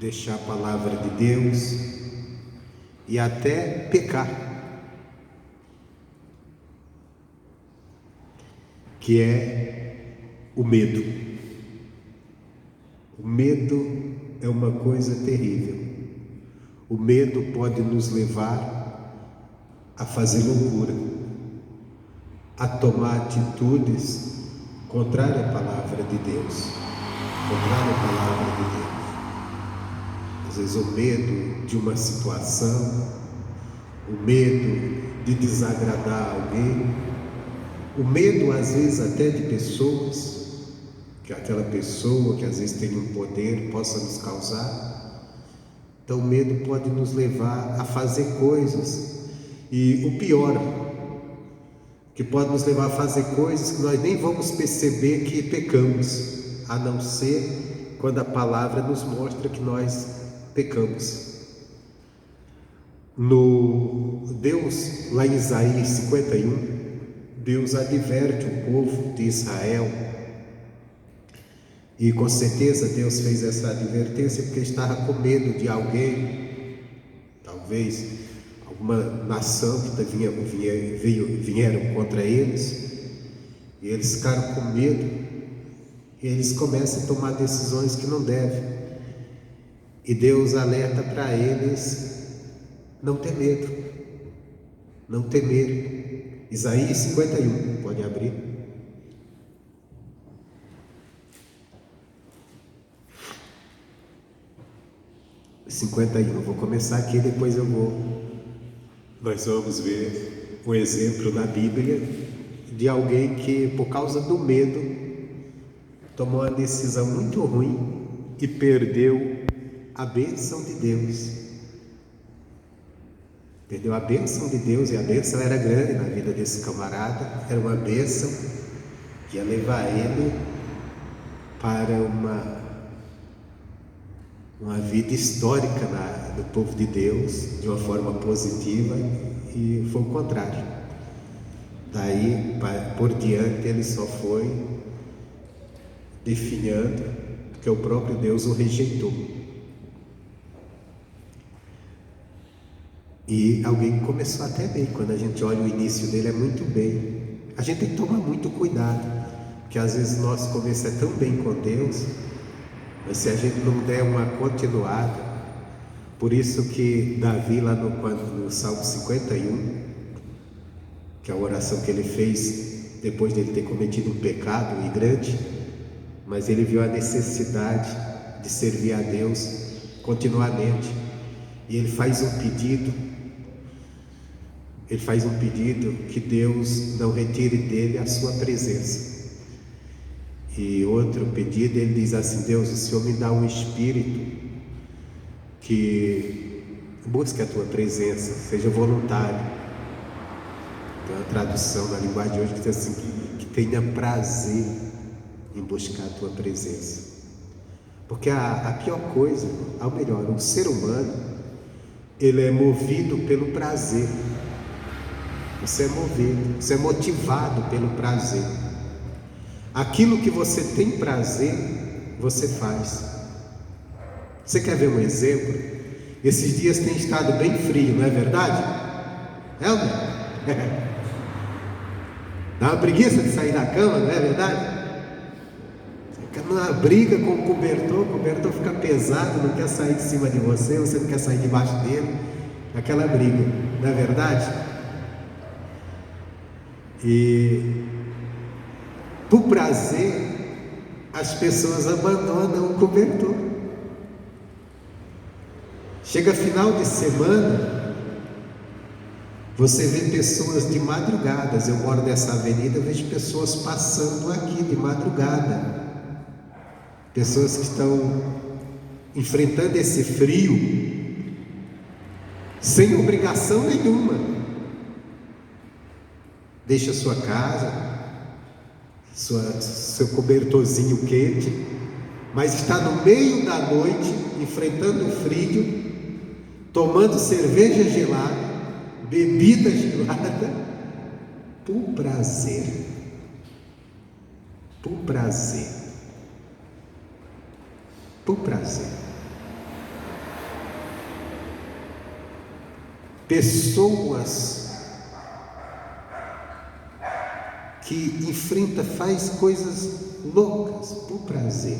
deixar a palavra de Deus e até pecar, que é o medo. O medo é uma coisa terrível. O medo pode nos levar a fazer loucura, a tomar atitudes contrárias à palavra de Deus, contrárias à palavra de Deus. Às vezes o medo de uma situação, o medo de desagradar alguém, o medo às vezes até de pessoas, que aquela pessoa que às vezes tem um poder possa nos causar. Então o medo pode nos levar a fazer coisas, e o pior, que pode nos levar a fazer coisas que nós nem vamos perceber que pecamos, a não ser quando a palavra nos mostra que nós pecamos. Deus, lá em Isaías 51, Deus adverte o povo de Israel, e com certeza Deus fez essa advertência porque estava com medo de alguém, talvez alguma nação que vieram contra eles, e eles ficaram com medo, e eles começam a tomar decisões que não devem, e Deus alerta para eles não ter medo, não ter medo. Isaías 51, pode abrir. Eu vou começar aqui, depois nós vamos ver um exemplo na Bíblia de alguém que, por causa do medo, tomou uma decisão muito ruim e perdeu a bênção de Deus. Perdeu a bênção de Deus, e a bênção era grande na vida desse camarada, era uma bênção que ia levar ele para uma vida histórica do povo de Deus, de uma forma positiva, e foi o contrário. Daí por diante ele só foi definhando, porque o próprio Deus o rejeitou. E alguém começou até bem, quando a gente olha o início dele é muito bem. A gente tem que tomar muito cuidado, porque às vezes nosso começo é tão bem com Deus, mas se a gente não der uma continuada, por isso que Davi lá no Salmo 51, que é a oração que ele fez depois de ele ter cometido um pecado e grande, mas ele viu a necessidade de servir a Deus continuamente, e ele faz um pedido que Deus não retire dele a sua presença. E outro pedido, ele diz assim: Deus, o Senhor me dá um espírito que busque a tua presença, seja voluntário. Tem uma tradução na linguagem de hoje que diz assim, que tenha prazer em buscar a tua presença. Porque a pior coisa, ou melhor, o ser humano, ele é movido pelo prazer. Você é movido, você é motivado pelo prazer. Aquilo que você tem prazer, você faz. Você quer ver um exemplo? Esses dias tem estado bem frio, não é verdade? É ou não? Dá uma preguiça de sair da cama, não é verdade? Fica numa briga com o cobertor fica pesado, não quer sair de cima de você não quer sair debaixo dele. Aquela briga, não é verdade? E por prazer, as pessoas abandonam o cobertor. Chega final de semana, você vê pessoas de madrugadas. Eu moro nessa avenida, eu vejo pessoas passando aqui de madrugada. Pessoas que estão enfrentando esse frio sem obrigação nenhuma. Deixa sua casa, seu cobertorzinho quente, mas está no meio da noite, enfrentando o frio, tomando cerveja gelada, bebida gelada, por prazer. Por prazer. pessoas que enfrenta, faz coisas loucas por prazer.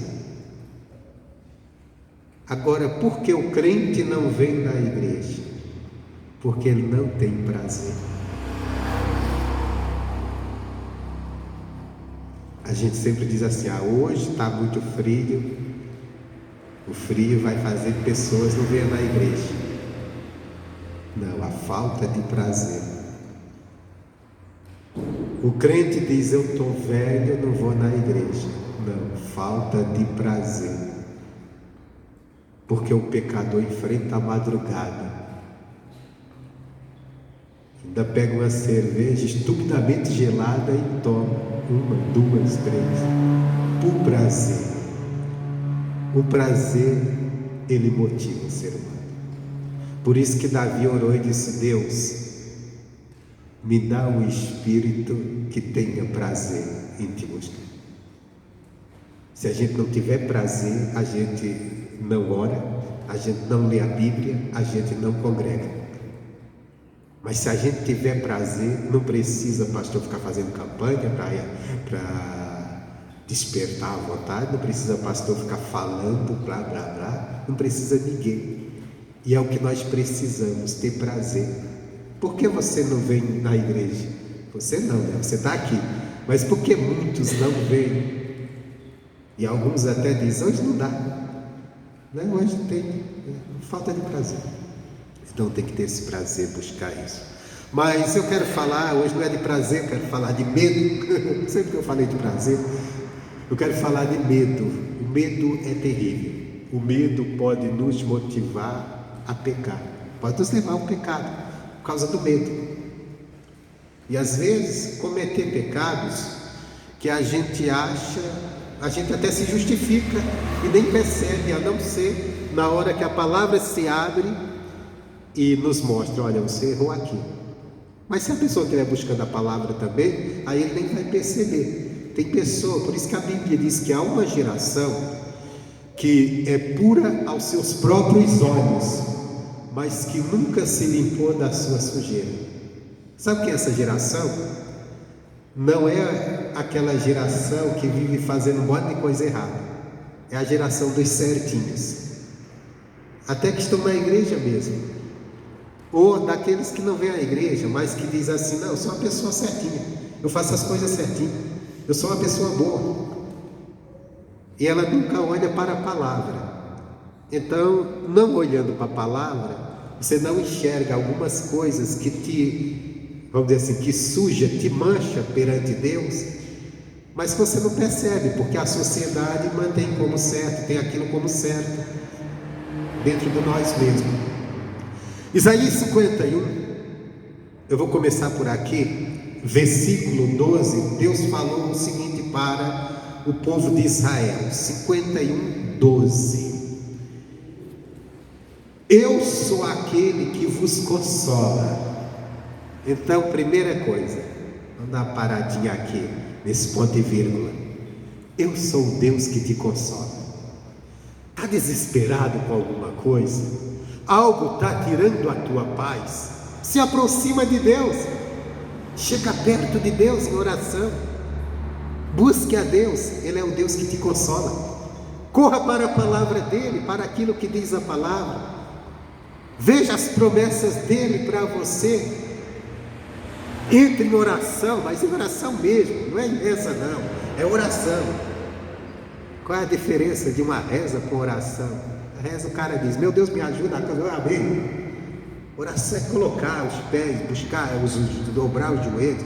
Agora, por que o crente não vem na igreja? Porque ele não tem prazer. A gente sempre diz assim: hoje está muito frio, o frio vai fazer pessoas não virem na igreja. Não, a falta de prazer. O crente diz: eu estou velho, não vou na igreja. Não, falta de prazer. Porque o pecador enfrenta a madrugada, ainda pega uma cerveja estupidamente gelada e toma 1, 2, 3, por prazer. O prazer, ele motiva o ser humano. Por isso que Davi orou e disse: Deus, me dá um espírito que tenha prazer em te buscar. Se a gente não tiver prazer, a gente não ora, a gente não lê a Bíblia, a gente não congrega. Mas se a gente tiver prazer, não precisa pastor ficar fazendo campanha para despertar a vontade, não precisa pastor ficar falando, blá blá blá, não precisa ninguém. E é o que nós precisamos, ter prazer. Por que você não vem na igreja? Você não, né? Você está aqui. Mas por que muitos não vêm? E alguns até dizem: hoje não dá, né? Hoje tem falta de prazer. Então tem que ter esse prazer, buscar isso. Mas eu quero falar, hoje não é de prazer, eu quero falar de medo. Sempre que eu falei de prazer, eu quero falar de medo. O medo é terrível. O medo pode nos motivar a pecar, pode nos levar ao pecado, por causa do medo. E às vezes cometer pecados que a gente acha, a gente até se justifica e nem percebe, a não ser na hora que a palavra se abre e nos mostra: olha, você errou aqui. Mas se a pessoa estiver buscando a palavra também, aí ele nem vai perceber. Tem pessoa, por isso que a Bíblia diz que há uma geração que é pura aos seus próprios olhos, mas que nunca se limpou da sua sujeira. Sabe o que é essa geração? Não é aquela geração que vive fazendo um monte de coisa errada. É a geração dos certinhos, até que estão na igreja mesmo, ou daqueles que não vêm à igreja, mas que diz assim: não, eu sou uma pessoa certinha, eu faço as coisas certinho, eu sou uma pessoa boa. E ela nunca olha para a palavra. Então, não olhando para a palavra, você não enxerga algumas coisas que te, vamos dizer assim, que suja, te mancha perante Deus, mas você não percebe, porque a sociedade mantém como certo, tem aquilo como certo dentro de nós mesmos. Isaías 51, eu vou começar por aqui, versículo 12. Deus falou o seguinte para o povo de Israel, 51, 12: eu sou aquele que vos consola. Então, primeira coisa, vamos dar uma paradinha aqui, nesse ponto e vírgula. Eu sou o Deus que te consola. Está desesperado com alguma coisa? Algo está tirando a tua paz? Se aproxima de Deus, chega perto de Deus em oração, busque a Deus, Ele é o Deus que te consola. Corra para a palavra dEle, para aquilo que diz a palavra, veja as promessas dEle para você, entre em oração, mas em oração mesmo, não é em reza não, é oração. Qual é a diferença de uma reza com oração? A reza, o cara diz: meu Deus, me ajuda, amém. Oração é colocar os pés, buscar, dobrar os joelhos,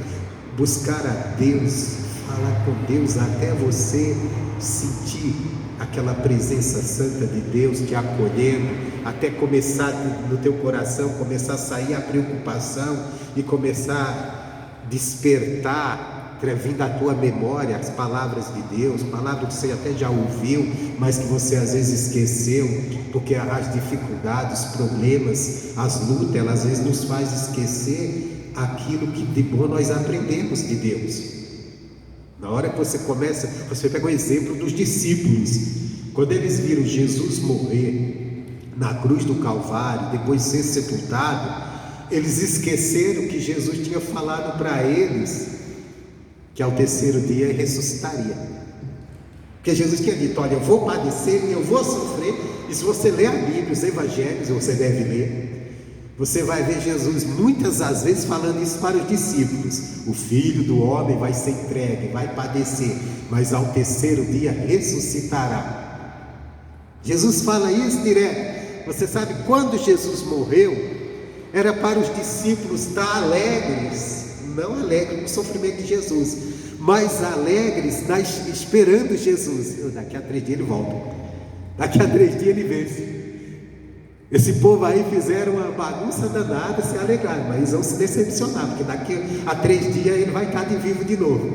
buscar a Deus, falar com Deus até você sentir aquela presença santa de Deus te acolhendo, até começar no teu coração, começar a sair a preocupação e começar a despertar, vindo à tua memória as palavras de Deus, palavras que você até já ouviu, mas que você às vezes esqueceu, porque as dificuldades, os problemas, as lutas, elas às vezes nos faz esquecer aquilo que de bom nós aprendemos de Deus. Na hora que você começa, você pega o exemplo dos discípulos, quando eles viram Jesus morrer na cruz do Calvário, depois ser sepultado, Eles esqueceram que Jesus tinha falado para eles que ao terceiro dia ressuscitaria. Porque Jesus tinha dito: olha, eu vou padecer e eu vou sofrer. E se você ler a Bíblia, os Evangelhos, você deve ler, você vai ver Jesus muitas das vezes falando isso para os discípulos: o Filho do Homem vai ser entregue, vai padecer, mas ao terceiro dia ressuscitará. Jesus fala isso direto. Você sabe, quando Jesus morreu, era para os discípulos estar alegres, não alegres com o sofrimento de Jesus, mas alegres esperando Jesus. Daqui a 3 dias ele volta, daqui a 3 dias ele vence. Esse povo aí fizeram uma bagunça danada, se alegraram, mas eles vão se decepcionar, porque daqui a 3 dias ele vai estar de vivo de novo.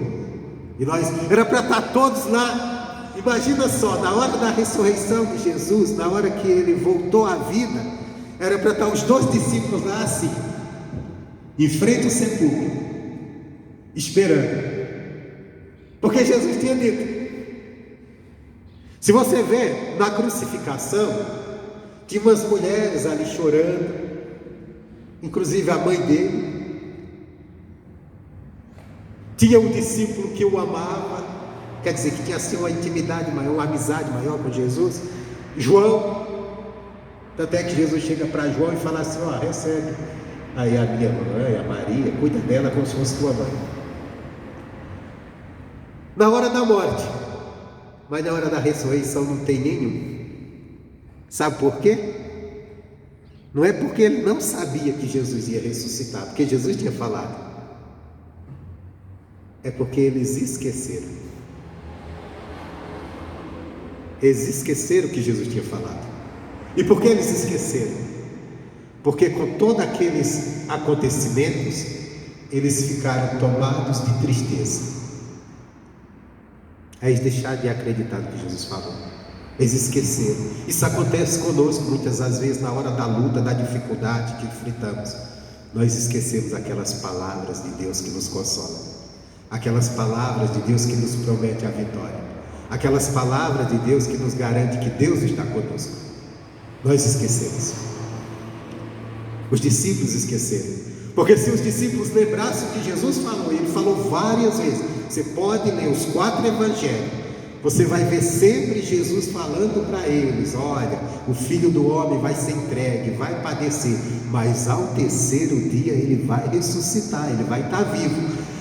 E nós, era para estar todos lá. Imagina só, na hora da ressurreição de Jesus, na hora que ele voltou à vida, era para estar os 2 discípulos lá assim, em frente ao sepulcro, esperando, porque Jesus tinha dito. Se você vê na crucificação, tinha umas mulheres ali chorando, inclusive a mãe dele, tinha um discípulo que o amava, quer dizer, que tinha assim uma intimidade maior, uma amizade maior com Jesus, João. Tanto é que Jesus chega para João e fala assim: ó, recebe aí a minha mãe, a Maria, cuida dela como se fosse tua mãe. Na hora da morte, mas na hora da ressurreição não tem nenhum. Sabe por quê? Não é porque ele não sabia que Jesus ia ressuscitar, porque Jesus tinha falado. É porque eles esqueceram. Eles esqueceram que Jesus tinha falado. E por que eles esqueceram? Porque com todos aqueles acontecimentos, eles ficaram tomados de tristeza. Aí eles deixaram de acreditar no que Jesus falou. Eles esqueceram. Isso acontece conosco muitas das vezes na hora da luta, da dificuldade que enfrentamos. Nós esquecemos aquelas palavras de Deus que nos consolam, aquelas palavras de Deus que nos promete a vitória, aquelas palavras de Deus que nos garante que Deus está conosco. Nós esquecemos. Os discípulos esqueceram. Porque se os discípulos lembrassem o que Jesus falou, ele falou várias vezes. Você pode ler os 4 evangelhos, você vai ver sempre Jesus falando para eles: olha, o Filho do Homem vai ser entregue, vai padecer, mas ao terceiro dia ele vai ressuscitar, ele vai estar vivo.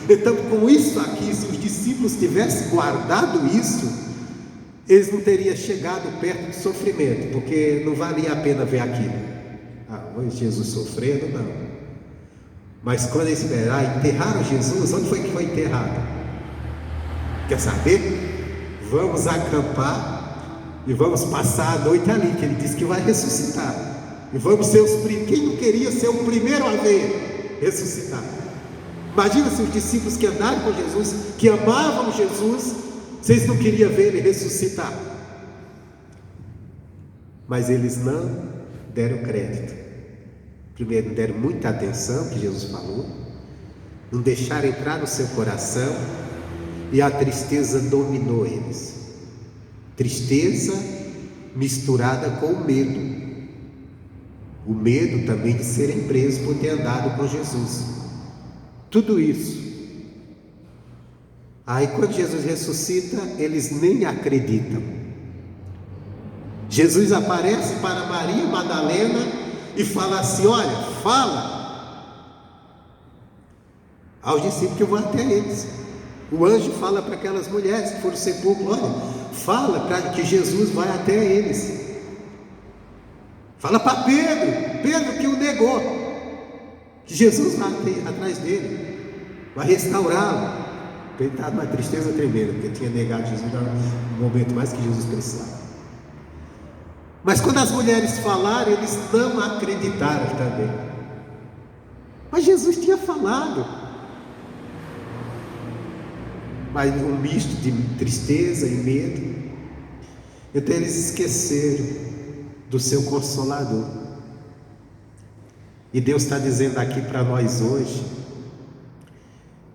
Então, com isso aqui, se os discípulos tivessem guardado isso, eles não teriam chegado perto do sofrimento, porque não valia a pena ver aquilo. Hoje Jesus sofrendo, não. Mas quando eles enterraram Jesus, onde foi que foi enterrado? Quer saber? Vamos acampar e vamos passar a noite ali, que ele disse que vai ressuscitar. E vamos ser os primeiros. Quem não queria ser o primeiro a ver ressuscitar? Imagina se os discípulos que andaram com Jesus, que amavam Jesus, vocês não queriam ver ele ressuscitar. Mas eles não deram crédito. Primeiro, não deram muita atenção ao que Jesus falou, não deixaram entrar no seu coração, e a tristeza dominou eles. Tristeza misturada com o medo também de serem presos por ter andado com Jesus. Tudo isso. Aí quando Jesus ressuscita, eles nem acreditam. Jesus aparece para Maria Madalena e fala assim: olha, fala aos discípulos que eu vou até eles. O anjo fala para aquelas mulheres que foram ao sepulcro: olha, fala para que Jesus vai até eles. Fala para Pedro que o negou, que Jesus vai atrás dele, vai restaurá-lo. Ele estava numa tristeza tremenda, porque tinha negado Jesus no momento mais que Jesus precisava. Mas quando as mulheres falaram, eles não acreditaram também. Mas Jesus tinha falado. Mas um misto de tristeza e medo. Então eles esqueceram do seu Consolador. E Deus está dizendo aqui para nós hoje: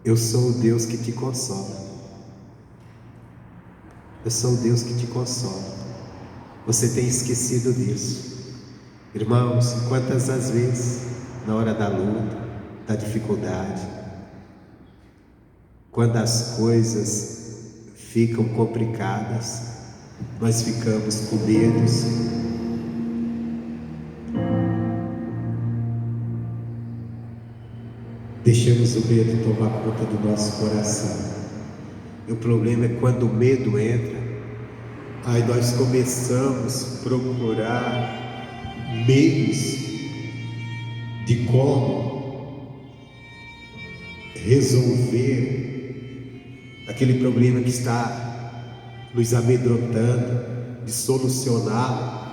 eu sou o Deus que te consola. Eu sou o Deus que te consola. Você tem esquecido disso. Irmãos, quantas as vezes na hora da luta, da dificuldade, quando as coisas ficam complicadas, nós ficamos com medos. Deixamos o medo tomar conta do nosso coração. E o problema é quando o medo entra, aí nós começamos a procurar meios de como resolver aquele problema que está nos amedrontando, de solucioná-lo.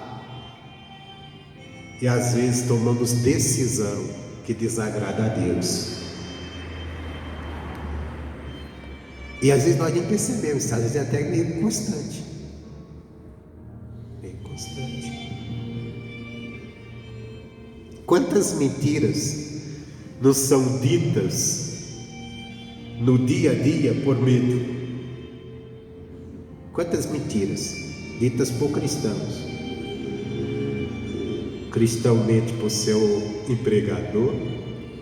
E às vezes tomamos decisão que desagrada a Deus. E às vezes nós nem percebemos, às vezes é até meio constante. Meio constante. Quantas mentiras não são ditas no dia a dia por medo? Quantas mentiras ditas por cristãos? O cristão mente para o seu empregador,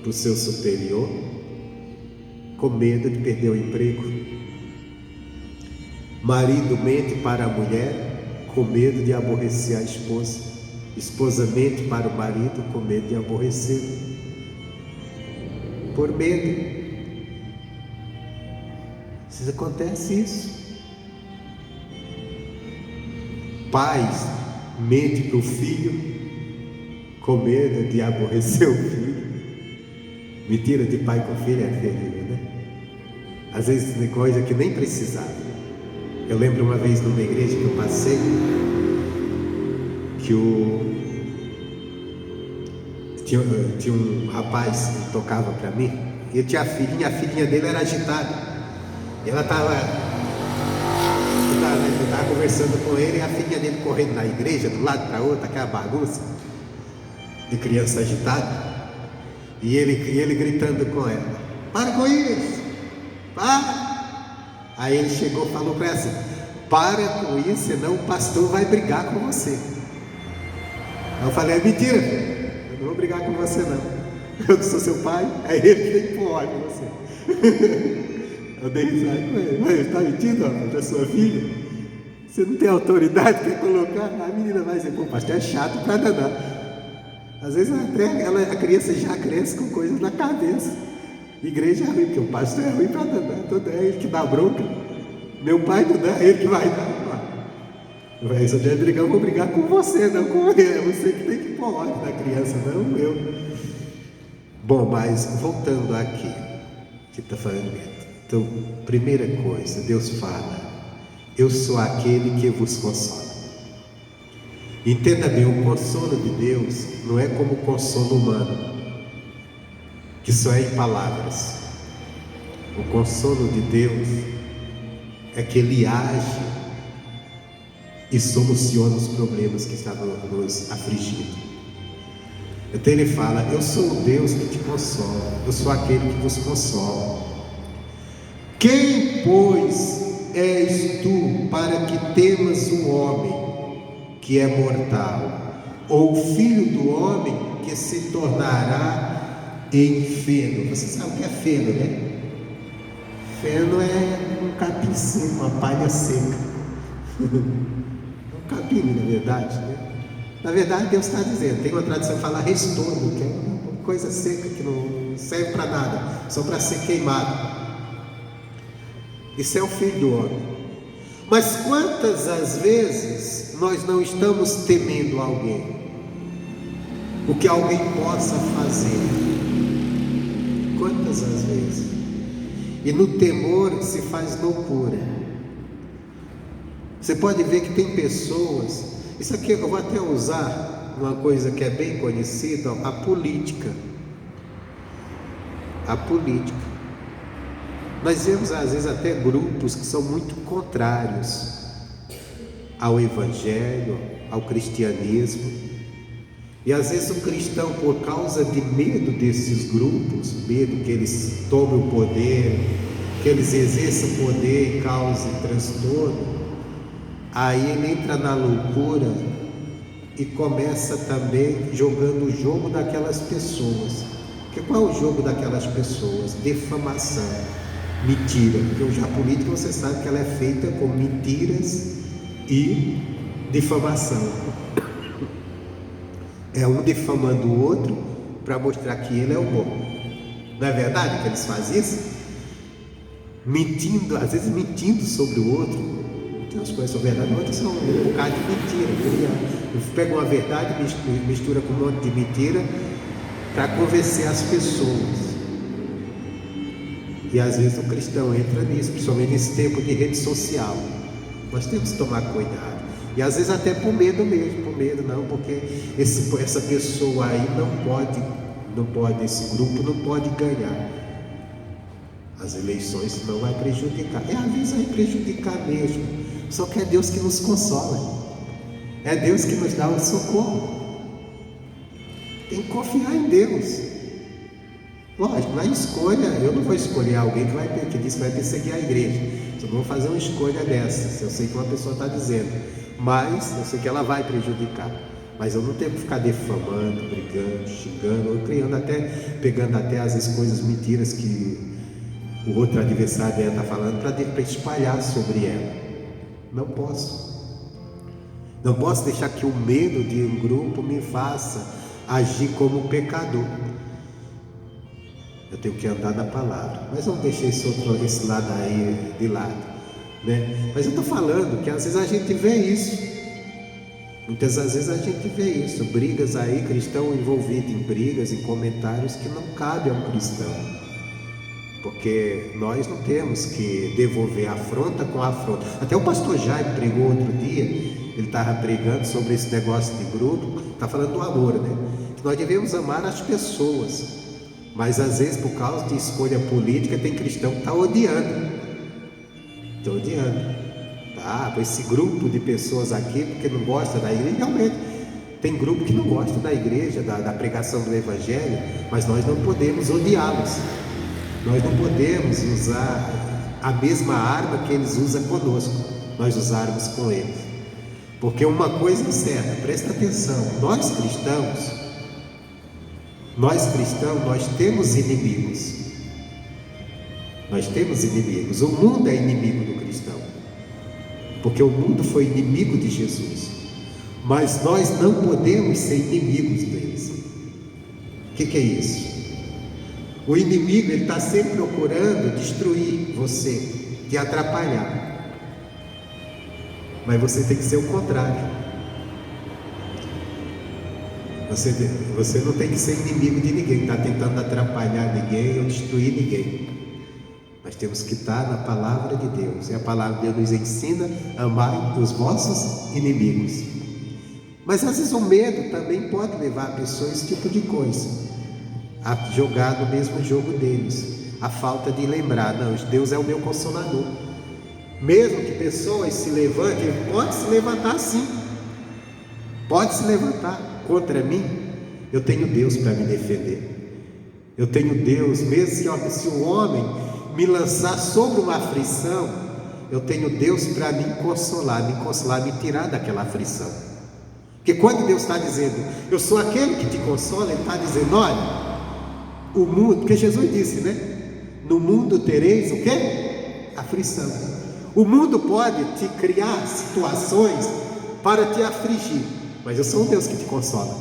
para o seu superior, com medo de perder o emprego. Marido mente para a mulher com medo de aborrecer a esposa. Esposa mente para o marido com medo de aborrecer. Por medo. Às vezes acontece isso. Pais mente para o filho com medo de aborrecer o filho. Mentira de pai com filho é terrível, né? Às vezes tem coisa que nem precisava. Eu lembro uma vez numa igreja que eu passei, que tinha um rapaz que tocava para mim, e eu tinha a filhinha dele era agitada, e ela estava conversando com ele, e a filhinha dele correndo na igreja, de um lado para outro, aquela bagunça de criança agitada, e ele gritando com ela: para com isso, para. Aí ele chegou e falou para ela assim: para com isso, senão o pastor vai brigar com você. Aí eu falei: é mentira, eu não vou brigar com você não, eu que sou seu pai, é ele que tem que pôr ordem em você. Eu dei risada com ele: mas ele está mentindo, ó, da sua filha? Você não tem autoridade para colocar? A menina vai dizer: pô, pastor é chato para danar. Às vezes até a criança já cresce com coisas na cabeça. Igreja é ruim, porque o pastor é ruim para danar, todo é ele que dá bronca. Meu pai não dá, é ele que vai dar. Se eu tiver brigar, eu vou brigar com você, não com ele. É você que tem que pôr ordem na criança, não eu. Bom, mas voltando aqui, que está falando mesmo. Então, primeira coisa, Deus fala: eu sou aquele que vos consola. Entenda bem, o consolo de Deus não é como o consolo humano, que só é em palavras. O consolo de Deus é que Ele age e soluciona os problemas que estavam nos afligindo. Então Ele fala: eu sou o Deus que te consola, eu sou aquele que vos consola. Quem, pois, és tu para que temas o homem que é mortal, ou o filho do homem que se tornará em feno? Você sabe o que é feno, né? Feno é um capim seco, uma palha seca. É um capim, na verdade, né? Na verdade, Deus está dizendo, tem uma tradição que fala restolho, que é uma coisa seca que não serve para nada, só para ser queimado. Isso é o filho do homem. Mas quantas as vezes nós não estamos temendo alguém, o que alguém possa fazer? Quantas as vezes? E no temor se faz loucura. Você pode ver que tem pessoas, isso aqui eu vou até usar uma coisa que é bem conhecida, a política. A política. Nós vemos às vezes até grupos que são muito contrários ao evangelho, ao cristianismo. E às vezes o cristão, por causa de medo desses grupos, medo que eles tomem o poder, que eles exerçam poder e causem transtorno, aí ele entra na loucura e começa também jogando o jogo daquelas pessoas. Porque qual é o jogo daquelas pessoas? Defamação, mentira. Porque a política, você sabe que ela é feita com mentiras e difamação. É um difamando o outro para mostrar que ele é o bom. Não é verdade que eles fazem isso? Mentindo, às vezes mentindo sobre o outro. Tem umas coisas são verdade, outras são um bocado de mentira. Pega uma verdade, mistura com um monte de mentira para convencer as pessoas. E às vezes o cristão entra nisso, principalmente nesse tempo de rede social. Nós temos que tomar cuidado. E às vezes até por medo mesmo, porque essa pessoa aí não pode, esse grupo não pode ganhar as eleições, senão vai prejudicar. E às vezes vai prejudicar mesmo. Só que é Deus que nos consola. É Deus que nos dá o socorro. Tem que confiar em Deus. Lógico, na escolha, eu não vou escolher alguém que diz que vai perseguir a igreja. Eu não vou fazer uma escolha dessas. Eu sei que uma pessoa está dizendo, mas eu sei que ela vai prejudicar. Mas eu não tenho que ficar defamando, brigando, xingando, ou pegando até às vezes coisas, mentiras que o outro adversário dela está falando para espalhar sobre ela. Não posso. Não posso deixar que o medo de um grupo me faça agir como pecador. Eu tenho que andar na palavra. Mas vamos deixar esse lado aí de lado, né? Mas eu estou falando que às vezes a gente vê isso. Muitas vezes a gente vê isso. Brigas aí, cristão envolvido em brigas, em comentários que não cabem a um cristão. Porque nós não temos que devolver afronta com afronta. Até o pastor Jaime pregou outro dia. Ele estava pregando sobre esse negócio de grupo. Está falando do amor, né? Que nós devemos amar as pessoas. Mas às vezes, por causa de escolha política, tem cristão que está odiando. Está odiando. Tá, esse grupo de pessoas aqui, porque não gosta da igreja, realmente. Tem grupo que não gosta da igreja, da pregação do evangelho, mas nós não podemos odiá-los. Nós não podemos usar a mesma arma que eles usam conosco, nós usarmos com eles. Porque uma coisa é certa, presta atenção, nós cristãos, nós temos inimigos. Nós temos inimigos. O mundo é inimigo do cristão, porque o mundo foi inimigo de Jesus. Mas nós não podemos ser inimigos deles. O que é isso? O inimigo, ele está sempre procurando destruir você, te atrapalhar. Mas você tem que ser o contrário. Você não tem que ser inimigo de ninguém, está tentando atrapalhar ninguém ou destruir ninguém. Nós temos que estar na palavra de Deus. E a palavra de Deus nos ensina a amar os vossos inimigos. Mas às vezes o medo também pode levar a pessoas a esse tipo de coisa, a jogar no mesmo jogo deles. A falta de lembrar, não, Deus é o meu consolador. Mesmo que pessoas se levantem, pode se levantar sim, pode se levantar contra mim, eu tenho Deus para me defender. Eu tenho Deus, mesmo se o homem me lançar sobre uma aflição, eu tenho Deus para me consolar, me tirar daquela aflição. Porque quando Deus está dizendo, eu sou aquele que te consola, Ele está dizendo, olha, o mundo, porque Jesus disse, né? No mundo tereis o quê? Aflição. O mundo pode te criar situações para te afligir, mas eu sou um Deus que te consola.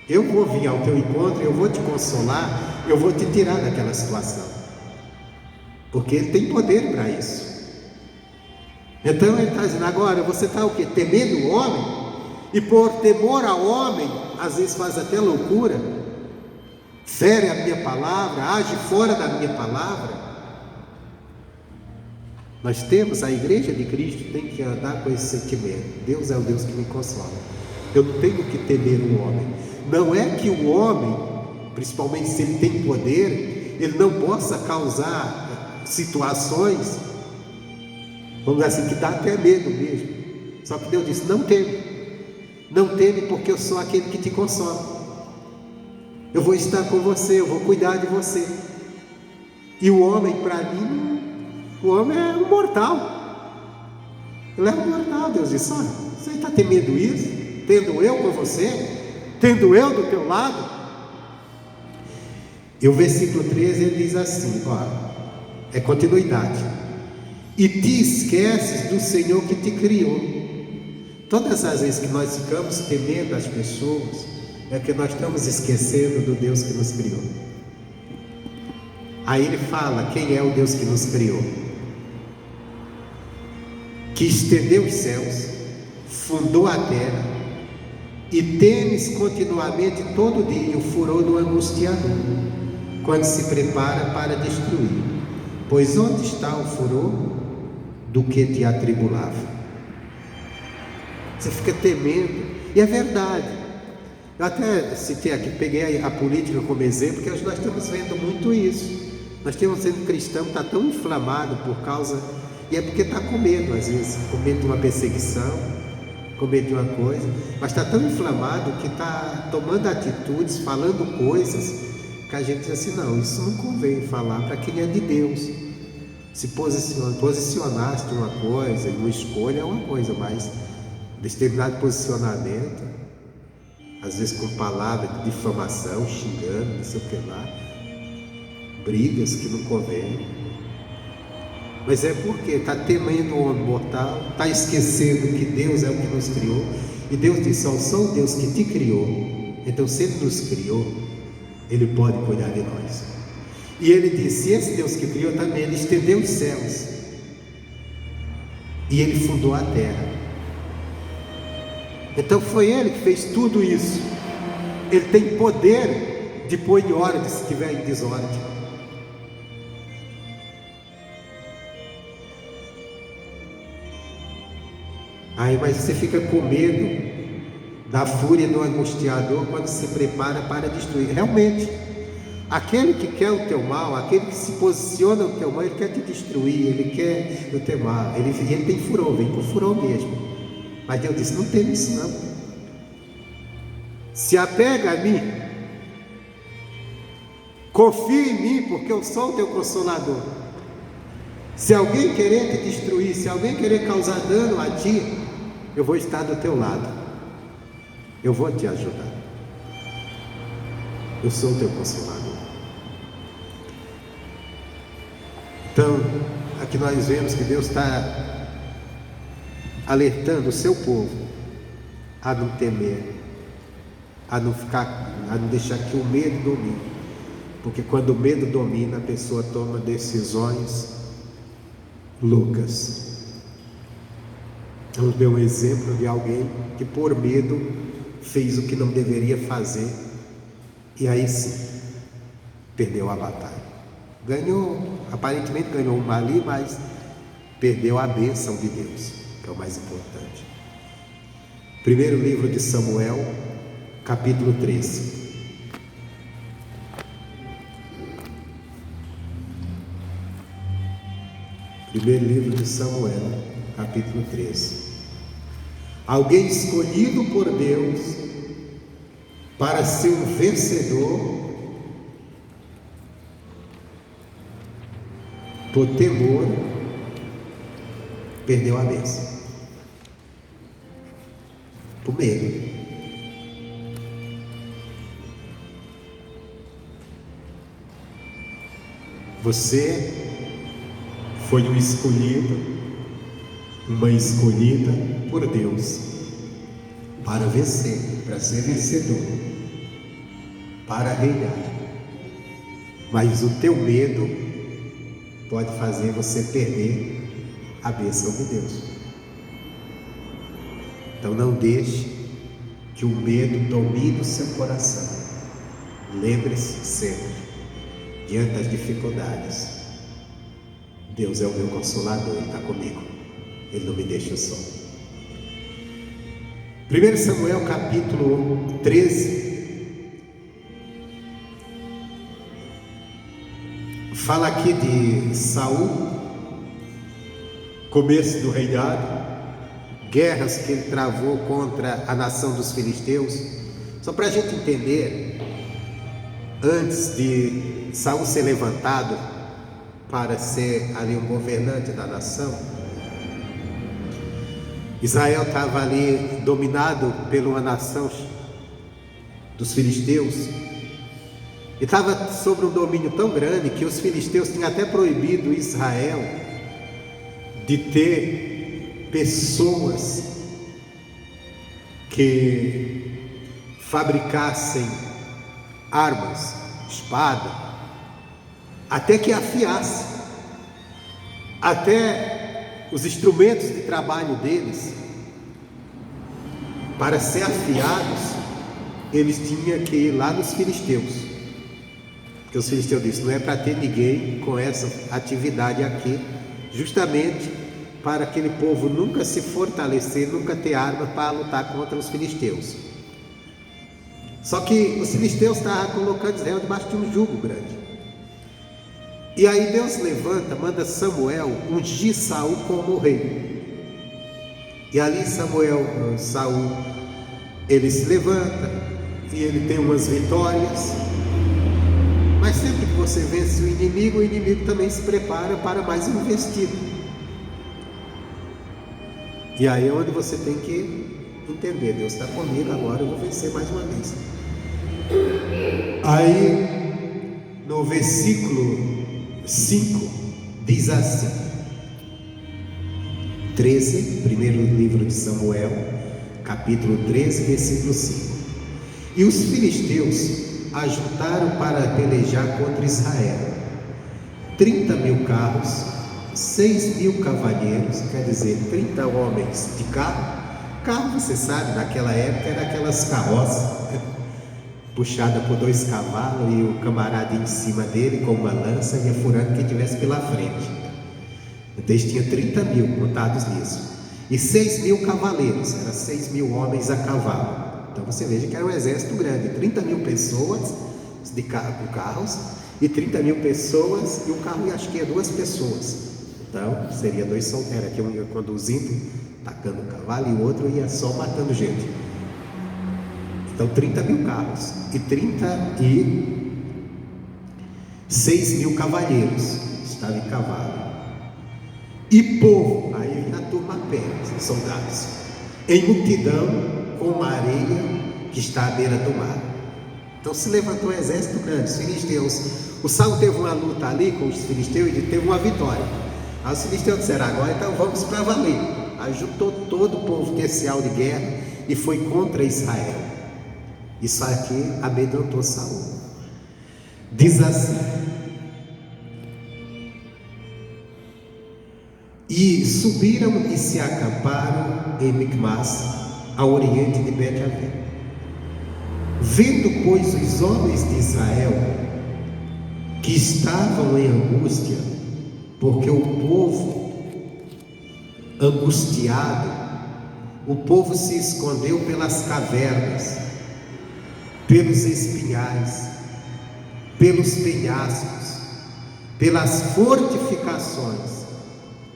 Eu vou vir ao teu encontro, eu vou te consolar, eu vou te tirar daquela situação, porque Ele tem poder para isso. Então Ele está dizendo, agora você está o quê? Temendo o homem? E por temor ao homem, às vezes faz até loucura, fere a minha palavra, age fora da minha palavra. Nós temos, a igreja de Cristo tem que andar com esse sentimento. Deus é o Deus que me consola. Eu não tenho que temer o homem. Não é que o homem, principalmente se ele tem poder, ele não possa causar situações, vamos dizer assim, que dá até medo mesmo. Só que Deus disse, não teme. Não teme, porque eu sou aquele que te consola. Eu vou estar com você, eu vou cuidar de você. E o homem, para mim, o homem é um mortal. Ele é um mortal. Deus disse, olha, você está temendo isso? tendo eu com você, tendo eu do teu lado. E o versículo 13 ele diz assim, é continuidade: e te esqueces do Senhor que te criou. Todas as vezes que nós ficamos temendo as pessoas, é que nós estamos esquecendo do Deus que nos criou. Aí ele fala, quem é o Deus que nos criou? Que estendeu os céus, fundou a terra, e temes continuamente todo dia o furor do angustiador, quando se prepara para destruir. Pois onde está o furor do que te atribulava? Você fica temendo, e é verdade. Eu até citei aqui, peguei a política como exemplo, porque nós estamos vendo muito isso. Nós temos sendo cristão que está tão inflamado por causa, e é porque está com medo às vezes, com medo de uma perseguição, com medo de uma coisa, mas está tão inflamado que está tomando atitudes, falando coisas, que a gente diz assim, não, isso não convém falar para quem é de Deus. Se posicionaste uma coisa, uma escolha é uma coisa, mas determinado posicionamento, às vezes com palavras de difamação, xingando, não sei o que lá, brigas que não convém, mas é porque está temendo o homem mortal, está esquecendo que Deus é o que nos criou, e Deus disse, eu sou o Deus que te criou, então se Ele nos criou, Ele pode cuidar de nós. E Ele disse, esse Deus que criou também, Ele estendeu os céus, e Ele fundou a terra. Então foi Ele que fez tudo isso. Ele tem poder de pôr em ordem se estiver em desordem. Aí, mas você fica com medo da fúria do angustiador quando se prepara para destruir. Realmente, aquele que quer o teu mal, aquele que se posiciona no teu mal, ele quer te destruir, ele quer o teu mal. Ele tem furor, vem com furor mesmo. Mas Deus disse, não tem isso não. Se apega a mim, confia em mim, porque eu sou o teu consolador. Se alguém querer te destruir, se alguém querer causar dano a ti, eu vou estar do teu lado, eu vou te ajudar, eu sou o teu consolador. Então, aqui nós vemos que Deus está alertando o seu povo a não temer, a não deixar que o medo domine, porque quando o medo domina, a pessoa toma decisões loucas. Vamos ver um exemplo de alguém que por medo fez o que não deveria fazer, e aí sim perdeu a batalha. Aparentemente ganhou uma ali, mas perdeu a bênção de Deus, que é o mais importante. Primeiro livro de Samuel, capítulo 13. Primeiro livro de Samuel, capítulo 13. Alguém escolhido por Deus para ser um vencedor, por temor, perdeu a bênção, por medo. Você foi um escolhido, uma escolhida por Deus para vencer, para ser vencedor, para reinar. Mas o teu medo pode fazer você perder a bênção de Deus. Então não deixe que o medo domine o seu coração. Lembre-se sempre, diante das dificuldades, Deus é o meu consolador, Ele está comigo, Ele não me deixa só. 1 Samuel capítulo 13 fala aqui de Saul, começo do reinado, guerras que ele travou contra a nação dos filisteus. Só para a gente entender, antes de Saul ser levantado para ser ali um governante da nação, Israel estava ali dominado por uma nação dos filisteus, e estava sobre um domínio tão grande que os filisteus tinham até proibido Israel de ter pessoas que fabricassem armas, espada, até que afiasse, até os instrumentos de trabalho deles, para ser afiados, eles tinham que ir lá nos filisteus, porque os filisteus disseram: não é para ter ninguém com essa atividade aqui, justamente para aquele povo nunca se fortalecer, nunca ter arma para lutar contra os filisteus. Só que os filisteus estavam colocando Israel debaixo de um jugo grande. E aí Deus levanta, manda Samuel ungir Saul como rei. E ali Saul, ele se levanta e ele tem umas vitórias. Mas sempre que você vence o inimigo também se prepara para mais um vestido. E aí é onde você tem que entender: Deus está comigo, agora eu vou vencer mais uma vez. Aí no versículo 5 diz assim, 13, primeiro livro de Samuel, capítulo 13, versículo 5: e os filisteus ajuntaram para pelejar contra Israel 30.000 carros, 6.000 cavalheiros, quer dizer, 30 homens de carro. Carro, você sabe, naquela época era aquelas carroças puxada por 2 cavalos e o camarada em cima dele com uma lança ia furando quem tivesse pela frente. Então eles tinham 30.000 montados nisso, e 6.000 cavaleiros, eram 6.000 homens a cavalo. Então você veja que era um exército grande, 30.000 pessoas de carros, e 30.000 pessoas, e um carro acho que ia 2 pessoas. Então seria 2 solteiros, que um ia conduzindo, tacando o cavalo, e o outro ia só matando gente. Então 30.000 carros e 36.000 cavalheiros estavam em cavalo. E povo, aí vem a turma a pé, os soldados, em multidão, com uma areia que está à beira do mar. Então se levantou um exército grande, os filisteus. O Saul teve uma luta ali com os filisteus e teve uma vitória. Aí os filisteus disseram: agora então vamos para valer. Aí juntou todo o povo especial de guerra e foi contra Israel. Isso aqui amedrontou Saul. Diz assim: e subiram e se acamparam em Micmas, ao oriente de Bet-Aven. Vendo, pois, os homens de Israel que estavam em angústia, porque o povo angustiado, o povo se escondeu pelas cavernas, pelos espinhais, pelos penhascos, pelas fortificações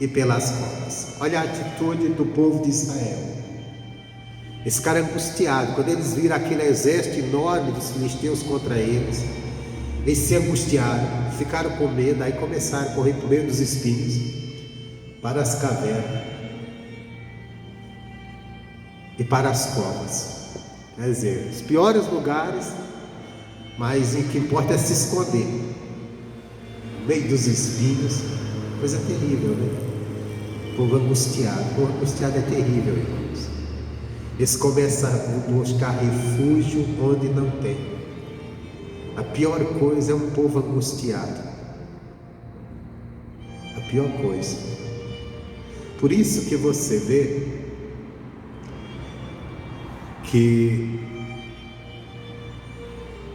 e pelas covas. Olha a atitude do povo de Israel. Esse cara angustiado, quando eles viram aquele exército enorme dos filisteus contra eles se angustiaram, ficaram com medo, aí começaram a correr por meio dos espinhos para as cavernas e para as covas. Quer dizer, os piores lugares, mas o que importa é se esconder no meio dos espinhos. Coisa terrível, né? O povo angustiado é terrível, irmãos. Eles começam a buscar refúgio onde não tem. A pior coisa é um povo angustiado. A pior coisa. Por isso que você vê que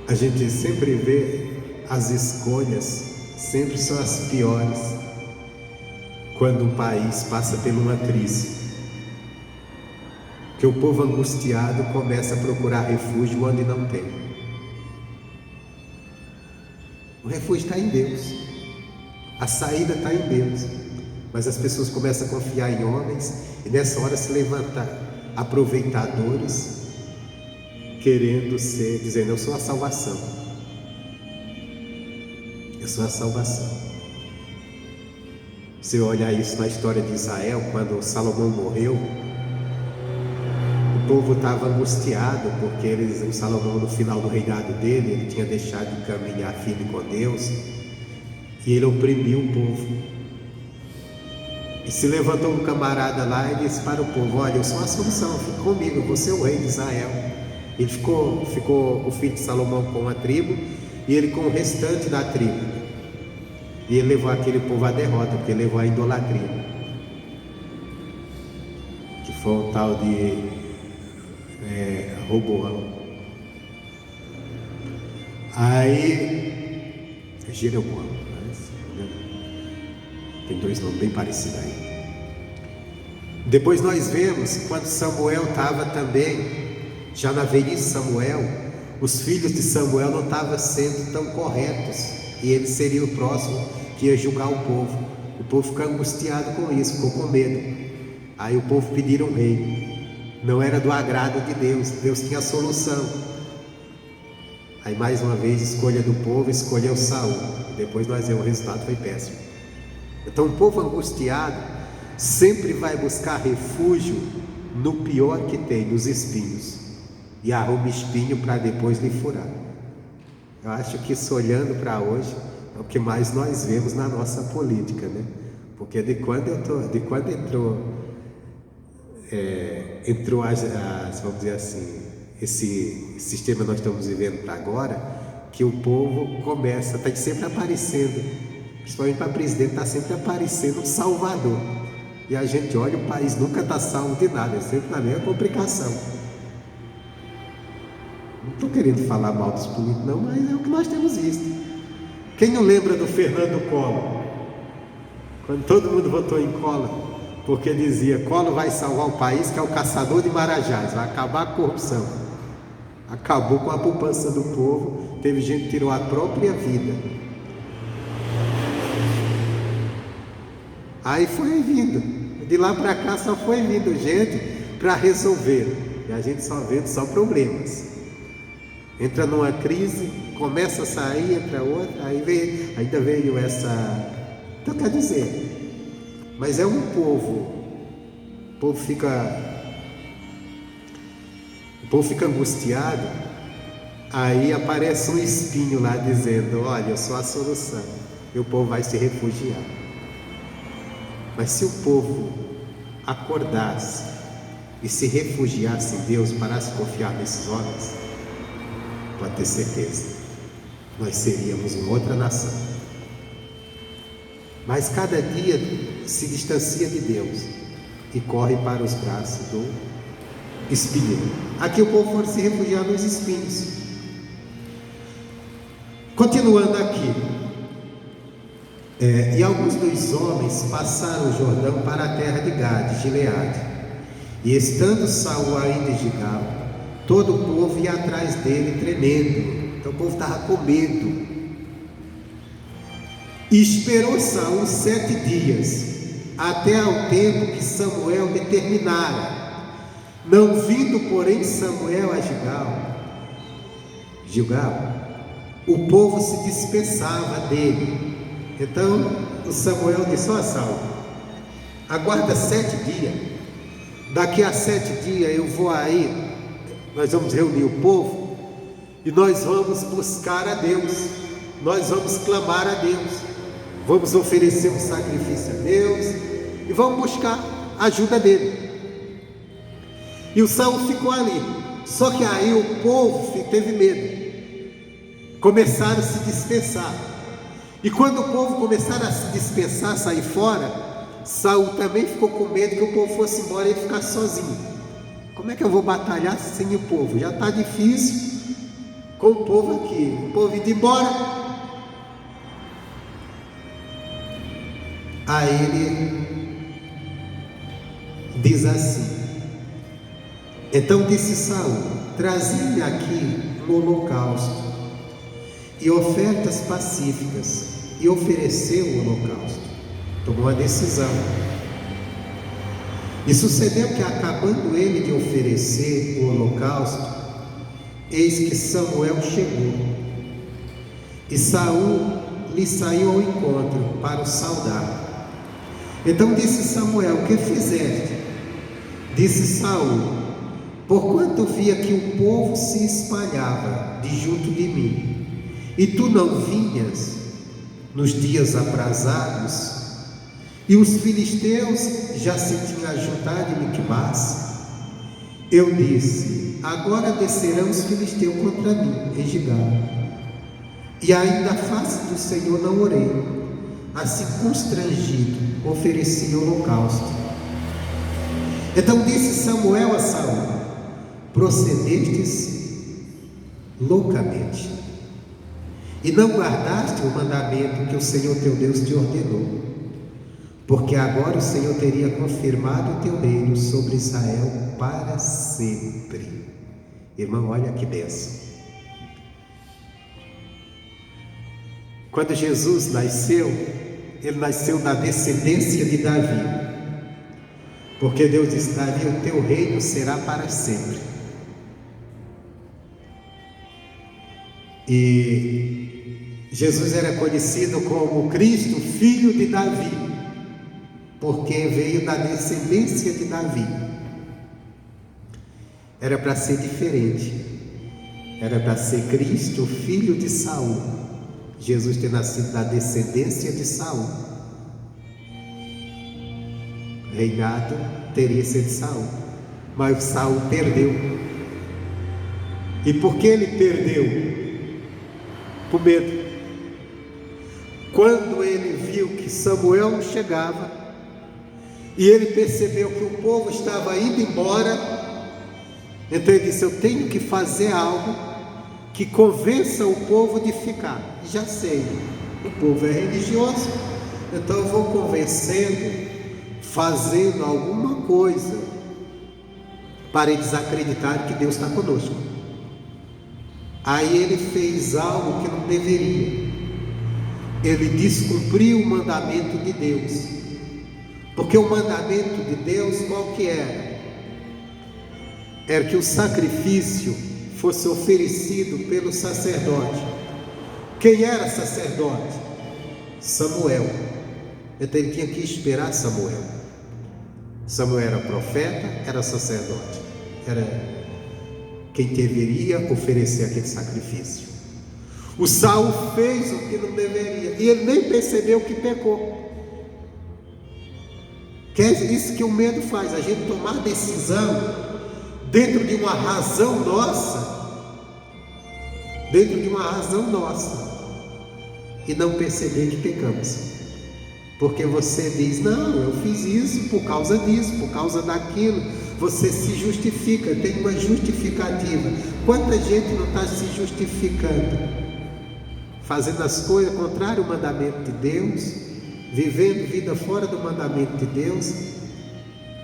a gente sempre vê as escolhas sempre são as piores quando um país passa por uma crise, que o povo angustiado começa a procurar refúgio onde não tem. O refúgio está em Deus, a saída está em Deus, mas as pessoas começam a confiar em homens e nessa hora se levantar aproveitadores, querendo ser, dizendo: eu sou a salvação, eu sou a salvação. Se eu olhar isso na história de Israel, quando Salomão morreu, povo estava angustiado, porque o Salomão, no final do reinado dele, ele tinha deixado de caminhar firme com Deus, e ele oprimiu o povo. E se levantou um camarada lá e disse para o povo: olha, eu sou a solução, fique comigo, eu vou ser o rei de Israel. Ele ficou o filho de Salomão com uma tribo, e ele com o restante da tribo. E ele levou aquele povo à derrota, porque ele levou à idolatria, que foi um tal de Roboão. Aí Jeroboão, tem dois nomes bem parecidos aí. Depois nós vemos, quando Samuel estava também, já na velhice de Samuel, os filhos de Samuel não estavam sendo tão corretos, e ele seria o próximo que ia julgar o povo. O povo ficou angustiado com isso, ficou com medo. Aí o povo pediram um rei. Não era do agrado de Deus, Deus tinha a solução. Aí mais uma vez, escolha do povo, escolheu Saul. Depois nós vemos o resultado, foi péssimo. Então o povo angustiado sempre vai buscar refúgio no pior que tem, nos espinhos, e arruma espinho para depois lhe furar. Eu acho que isso, olhando para hoje, é o que mais nós vemos na nossa política, né? Porque de quando entrou vamos dizer assim, esse sistema que nós estamos vivendo para agora, que o povo começa, está sempre aparecendo, principalmente para presidente, está sempre aparecendo um salvador, e a gente olha, o país nunca está salvo de nada, é sempre na mesma complicação. Não estou querendo falar mal dos políticos não, mas é o que nós temos visto. Quem não lembra do Fernando Collor? Quando todo mundo votou em Collor, porque dizia: Collor vai salvar o país, que é o caçador de marajás, vai acabar com a corrupção. Acabou com a poupança do povo, teve gente que tirou a própria vida. Aí foi vindo, de lá para cá só foi vindo gente para resolver, e a gente só vendo só problemas. Entra numa crise, começa a sair, entra outra, aí ainda veio essa. Então quer dizer, mas é um povo, o povo fica angustiado, aí aparece um espinho lá dizendo: olha, eu sou a solução, e o povo vai se refugiar. Mas se o povo acordasse e se refugiasse em Deus, parasse de confiar nesses homens, pode ter certeza, nós seríamos uma outra nação. Mas cada dia se distancia de Deus e corre para os braços do espinheiro. Aqui o povo foi se refugiar nos espinhos. Continuando aqui, e alguns dos homens passaram o Jordão para a terra de Gade, Gileade, e estando Saul ainda em Gigal, todo o povo ia atrás dele tremendo. Então o povo estava com medo. E esperou Saul 7 dias, até ao tempo que Samuel determinara. Não vindo, porém, Samuel a Gilgal, o povo se dispersava dele. Então o Samuel disse: ó Saul, aguarda 7 dias. Daqui a 7 dias eu vou aí. Nós vamos reunir o povo e nós vamos buscar a Deus, nós vamos clamar a Deus, vamos oferecer um sacrifício a Deus e vamos buscar a ajuda dele. E o Saul ficou ali, só que aí o povo teve medo, começaram a se dispersar, e quando o povo começaram a se dispersar, sair fora, Saul também ficou com medo que o povo fosse embora e ele ficasse sozinho. Como é que eu vou batalhar sem o povo? Já está difícil com o povo aqui, o povo indo embora. Aí ele diz assim: então disse Saul: trazi-me aqui um holocausto e ofertas pacíficas. E ofereceu o holocausto. Tomou a decisão. E sucedeu que, acabando ele de oferecer o holocausto, eis que Samuel chegou, e Saul lhe saiu ao encontro para o saudar. Então disse Samuel: que fizeste? Disse Saul: porquanto via que o povo se espalhava de junto de mim, e tu não vinhas nos dias aprazados, e os filisteus já se tinham ajuntado em Miquimás, eu disse: agora descerão os filisteus contra mim em Gilgal. E ainda a face do Senhor não orei, assim constrangido, ofereci holocausto. Então disse Samuel a Saul: procedestes loucamente, e não guardaste o mandamento que o Senhor teu Deus te ordenou, porque agora o Senhor teria confirmado o teu reino sobre Israel para sempre. Irmão, olha que bênção. Quando Jesus nasceu, ele nasceu na descendência de Davi, porque Deus disse: Davi, o teu reino será para sempre. E Jesus era conhecido como Cristo, filho de Davi, porque veio da descendência de Davi. Era para ser diferente, era para ser Cristo, filho de Saul. Jesus ter nascido da descendência de Saul. Reinado teria sido de Saul, mas Saul perdeu. E por que ele perdeu? Por medo. Quando ele viu que Samuel não chegava, e ele percebeu que o povo estava indo embora, então ele disse: eu tenho que fazer algo que convença o povo de ficar. Já sei, o povo é religioso, então eu vou convencendo, fazendo alguma coisa para eles acreditarem que Deus está conosco. Aí ele fez algo que não deveria. Ele descumpriu o mandamento de Deus, porque o mandamento de Deus qual que era? Era que o sacrifício fosse oferecido pelo sacerdote. Quem era sacerdote? Samuel. Então ele tinha que esperar Samuel. Samuel era profeta, era sacerdote, era quem deveria oferecer aquele sacrifício. O Saul fez o que não deveria, e ele nem percebeu que pecou. Que é isso que o medo faz, a gente tomar decisão dentro de uma razão nossa, e não perceber que pecamos, porque você diz: não, eu fiz isso por causa disso, por causa daquilo. Você se justifica, tem uma justificativa. Quanta gente não está se justificando, fazendo as coisas contrário ao mandamento de Deus, vivendo vida fora do mandamento de Deus.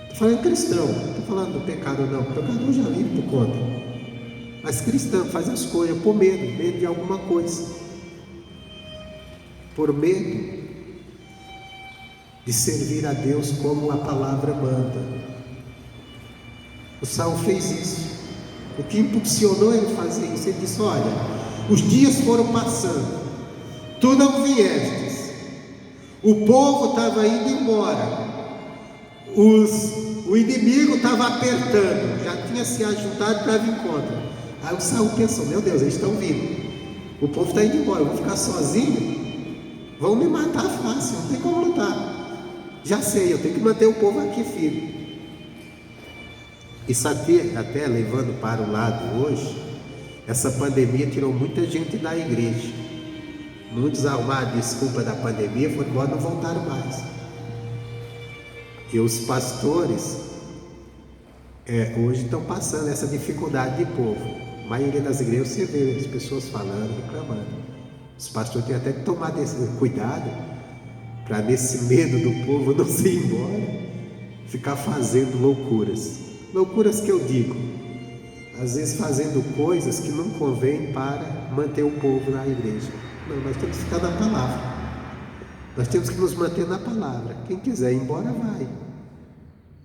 Estou falando cristão, não estou falando do pecado não, o pecador já vive por conta, mas cristão faz as coisas por medo de alguma coisa, por medo de servir a Deus como a palavra manda. O Saul fez isso. O que impulsionou ele a fazer isso? Ele disse: olha, os dias foram passando, tu não viestes, o povo estava indo embora, o inimigo estava apertando, já tinha se ajuntado para vir contra. Aí o Saul pensou: meu Deus, eles estão vindo, o povo está indo embora, eu vou ficar sozinho, vão me matar fácil, não tem como lutar. Já sei, eu tenho que manter o povo aqui firme. Isso até levando para o lado hoje, essa pandemia tirou muita gente da igreja. Muitos arrumaram desculpa da pandemia, foram embora, não voltaram mais. E os pastores hoje estão passando essa dificuldade de povo. A maioria das igrejas você vê as pessoas falando, reclamando. Os pastores têm até que tomar cuidado para nesse medo do povo não se ir embora, ficar fazendo loucuras que eu digo, às vezes fazendo coisas que não convém para manter o povo na igreja. Não, nós temos que ficar na palavra, nós temos que nos manter na palavra. Quem quiser ir embora vai,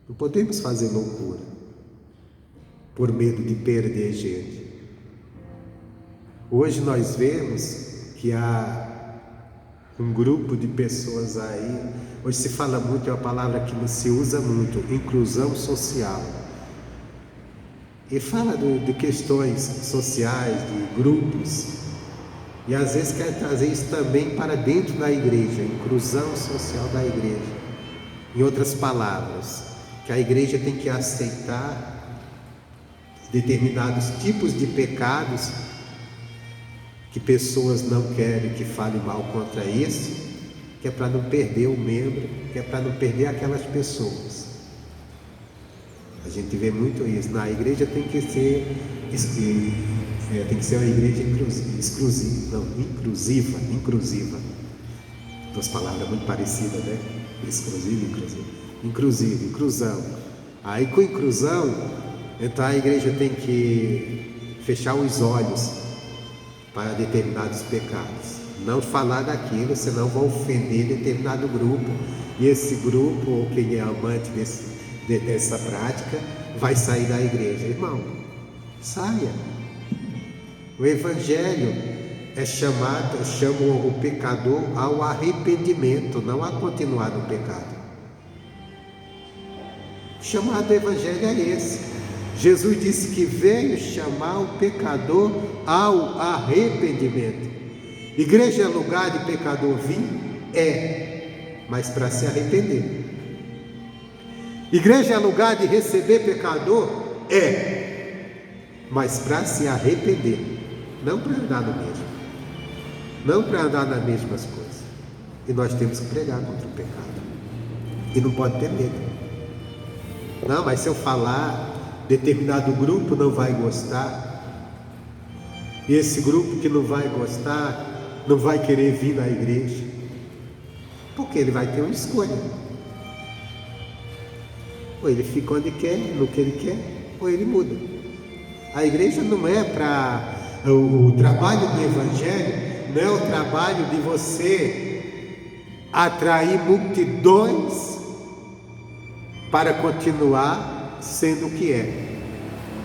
não podemos fazer loucura por medo de perder gente. Hoje nós vemos que há um grupo de pessoas aí, hoje se fala muito, é uma palavra que não se usa muito, inclusão social. e fala de questões sociais, de grupos, e às vezes quer trazer isso também para dentro da igreja, inclusão social da igreja. Em outras palavras, que a igreja tem que aceitar determinados tipos de pecados que pessoas não querem que fale mal contra esse, que é para não perder o membro, que é para não perder aquelas pessoas. A gente vê muito isso. Na igreja tem que ser uma igreja inclusiva. Duas palavras muito parecidas, né? Inclusão. Aí com inclusão, então a igreja tem que fechar os olhos para determinados pecados. Não falar daquilo, senão vai ofender determinado grupo. E esse grupo, ou quem é amante dessa prática, vai sair da igreja. Irmão, saia. O Evangelho chama o pecador ao arrependimento, não a continuar no pecado. O chamado do Evangelho é esse. Jesus disse que veio chamar o pecador ao arrependimento. Igreja é lugar de pecador vir? Mas para se arrepender. Igreja é lugar de receber pecador? Mas para se arrepender, não para andar no mesmo, não para andar nas mesmas coisas. E nós temos que pregar contra o pecado, e não pode ter medo. Não, mas se eu falar, determinado grupo não vai gostar, e esse grupo que não vai gostar, não vai querer vir na igreja, porque ele vai ter uma escolha. Ou ele fica onde quer, no que ele quer, ou ele muda. A igreja não é para... O trabalho do Evangelho não é o trabalho de você atrair multidões para continuar sendo o que é.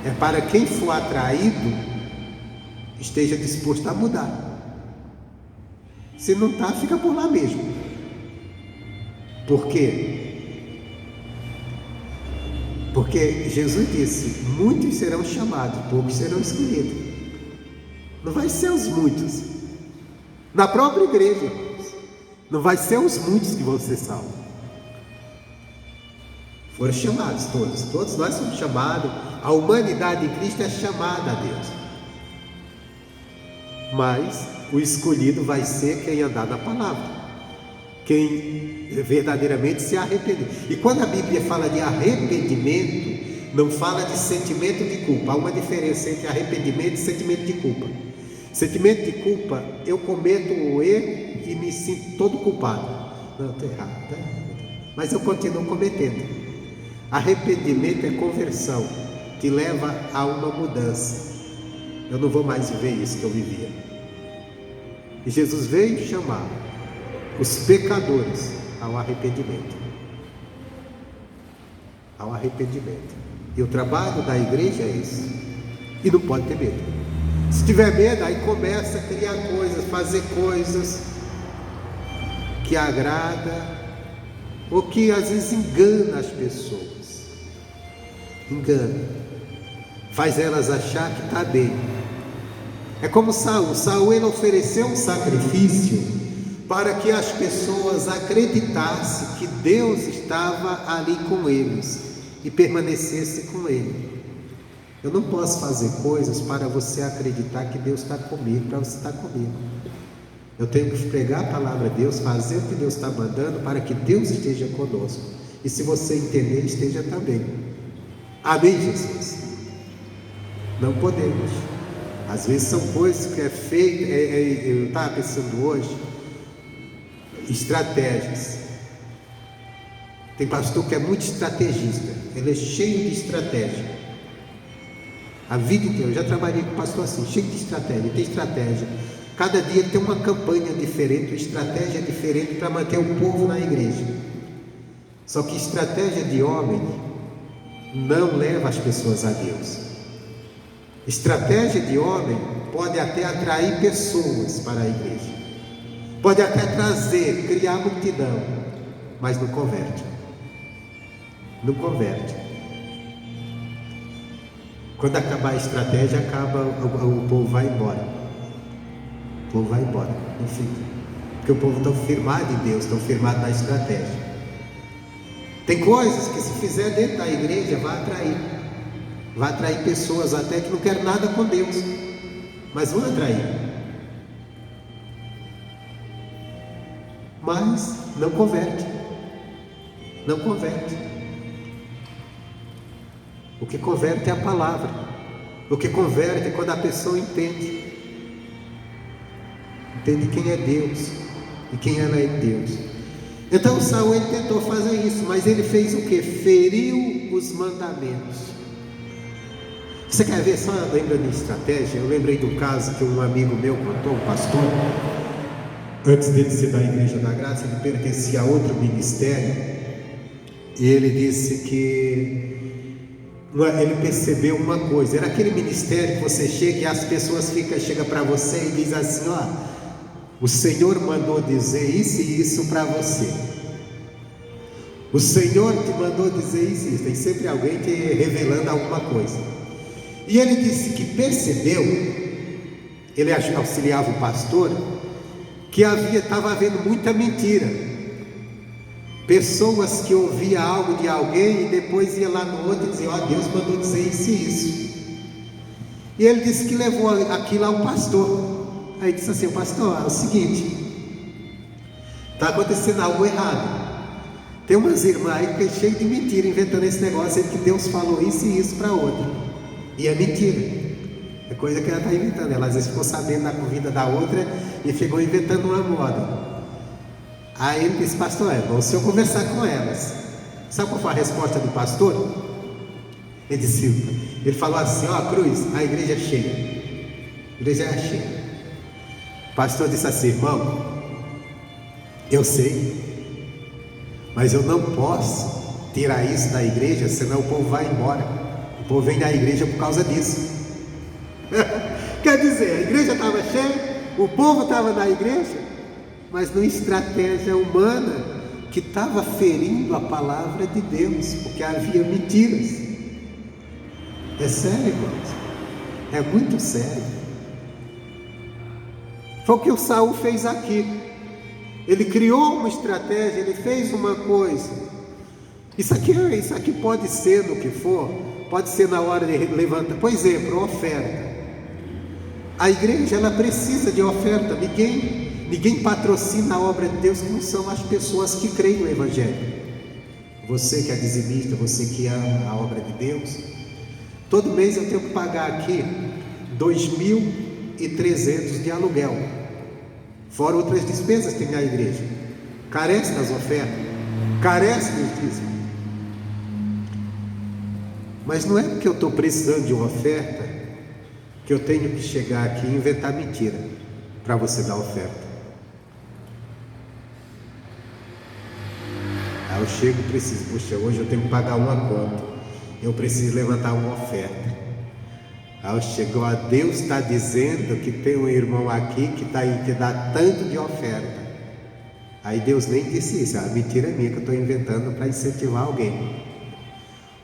É para quem for atraído esteja disposto a mudar. Se não está, fica por lá mesmo. Por quê? Porque Jesus disse: muitos serão chamados, poucos serão escolhidos. Não vai ser os muitos. Na própria igreja, não vai ser os muitos que vão ser salvos. Foram chamados todos nós somos chamados. A humanidade em Cristo é chamada a Deus. Mas o escolhido vai ser quem andar na palavra, quem verdadeiramente se arrepender. E quando a Bíblia fala de arrependimento, não fala de sentimento de culpa. Há uma diferença entre arrependimento e sentimento de culpa. Sentimento de culpa, eu cometo o erro e me sinto todo culpado. Não, estou errado, tá? Mas eu continuo cometendo. Arrependimento é conversão, que leva a uma mudança. Eu não vou mais viver isso que eu vivia. E Jesus veio chamar os pecadores ao arrependimento. Ao arrependimento. E o trabalho da igreja é isso. E não pode ter medo. Se tiver medo, aí começa a criar coisas, fazer coisas que agrada ou que às vezes engana as pessoas. Engana. Faz elas achar que está bem. É como Saul. Saul, ele ofereceu um sacrifício para que as pessoas acreditassem que Deus estava ali com eles e permanecesse com ele. Eu não posso fazer coisas para você acreditar que Deus está comigo, para você estar comigo. Eu tenho que pregar a palavra de Deus, fazer o que Deus está mandando para que Deus esteja conosco. E se você entender, esteja também. Amém, Jesus? Não podemos. Às vezes são coisas que é feito. Eu estava pensando hoje, estratégias. Tem pastor que é muito estrategista, ele é cheio de estratégia. A vida inteira, eu já trabalhei com pastor assim, cheio de estratégia, tem estratégia. Cada dia tem uma campanha diferente, uma estratégia diferente para manter o povo na igreja. Só que estratégia de homem não leva as pessoas a Deus. Estratégia de homem pode até atrair pessoas para a igreja, pode até trazer, criar multidão, mas não converte. Não converte. Quando acabar a estratégia, o povo vai embora. O povo vai embora, não fica. Porque o povo está firmado em Deus, estão firmado na estratégia. Tem coisas que se fizer dentro da igreja, vai atrair pessoas até que não querem nada com Deus, mas vão atrair. Mas não converte. Não converte. O que converte é a palavra. O que converte é quando a pessoa entende quem é Deus e quem ela é em Deus. Então Saul, ele tentou fazer isso, mas ele fez o que? Feriu os mandamentos. Você quer ver, só lembrando de estratégia? Eu lembrei do caso que um amigo meu contou, um pastor. Antes dele ser da Igreja da Graça, ele pertencia a outro ministério. E ele disse que ele percebeu uma coisa. Era aquele ministério que você chega e as pessoas chegam para você e diz assim: ó, o Senhor mandou dizer isso e isso para você. O Senhor te mandou dizer isso e isso. Tem sempre alguém te revelando alguma coisa. E ele disse que percebeu, ele auxiliava o pastor, que estava havendo muita mentira. Pessoas que ouviam algo de alguém e depois ia lá no outro e dizia: ó, Deus mandou dizer isso e isso. E ele disse que levou aquilo ao pastor. Aí disse assim: pastor, é o seguinte, está acontecendo algo errado. Tem umas irmãs aí que é cheio de mentira, inventando esse negócio aí que Deus falou isso e isso para outra. E é mentira. É coisa que ela está inventando. Ela às vezes ficou sabendo da vida da outra e ficou inventando uma moda. Aí ele disse: pastor, bom se eu conversar com elas. Sabe qual foi a resposta do pastor? Ele falou assim: ó, Cruz, a igreja é cheia. A igreja é cheia. O pastor disse assim: irmão, eu sei, mas eu não posso tirar isso da igreja, senão o povo vai embora. O povo vem na igreja por causa disso. Quer dizer, a igreja estava cheia, o povo estava na igreja, mas numa estratégia humana que estava ferindo a palavra de Deus, porque havia mentiras. É sério, irmãos, é muito sério. Foi o que o Saul fez aqui. Ele criou uma estratégia, ele fez uma coisa. Isso aqui pode ser no que for, pode ser na hora de levantar, por exemplo, oferta. A igreja, ela precisa de oferta. Ninguém patrocina a obra de Deus que não são as pessoas que creem no Evangelho. Você que é dizimista, você que ama a obra de Deus, todo mês eu tenho que pagar aqui 2.300 de aluguel, fora outras despesas que tem a igreja. Carece das ofertas, carece dos dízimos. Mas não é porque eu estou precisando de uma oferta que eu tenho que chegar aqui e inventar mentira para você dar oferta. Aí eu chego e preciso, poxa, hoje eu tenho que pagar uma conta, eu preciso levantar uma oferta. Aí eu chego: ó, Deus está dizendo que tem um irmão aqui que dá tanto de oferta. Aí Deus nem disse isso, a mentira é minha que eu estou inventando para incentivar alguém.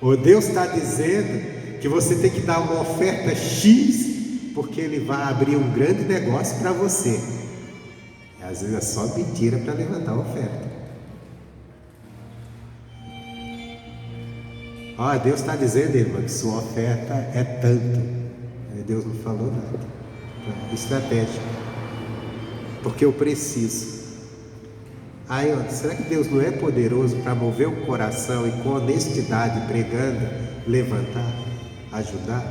Ou Deus está dizendo que você tem que dar uma oferta X, porque Ele vai abrir um grande negócio para você. E às vezes é só mentira para levantar a oferta. Ó, Deus está dizendo, irmão, que sua oferta é tanto. Deus não falou nada. Estratégia. Porque eu preciso. Aí, ó, será que Deus não é poderoso para mover o coração e com honestidade, pregando, levantar, ajudar?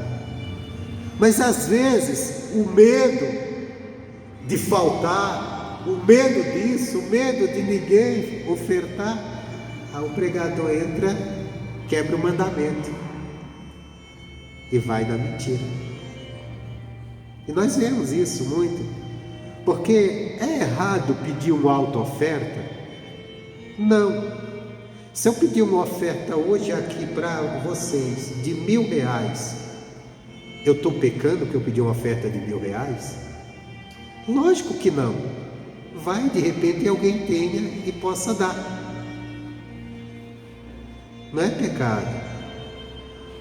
Mas às vezes o medo de faltar, o medo disso, o medo de ninguém ofertar, aí o pregador entra, quebra o mandamento e vai na mentira. E nós vemos isso muito, porque é errado pedir uma auto-oferta? Não. Se eu pedir uma oferta hoje aqui para vocês de R$1.000, eu estou pecando porque eu pedi uma oferta de R$1.000? Lógico que não. Vai, de repente alguém tenha e possa dar. Não é pecado.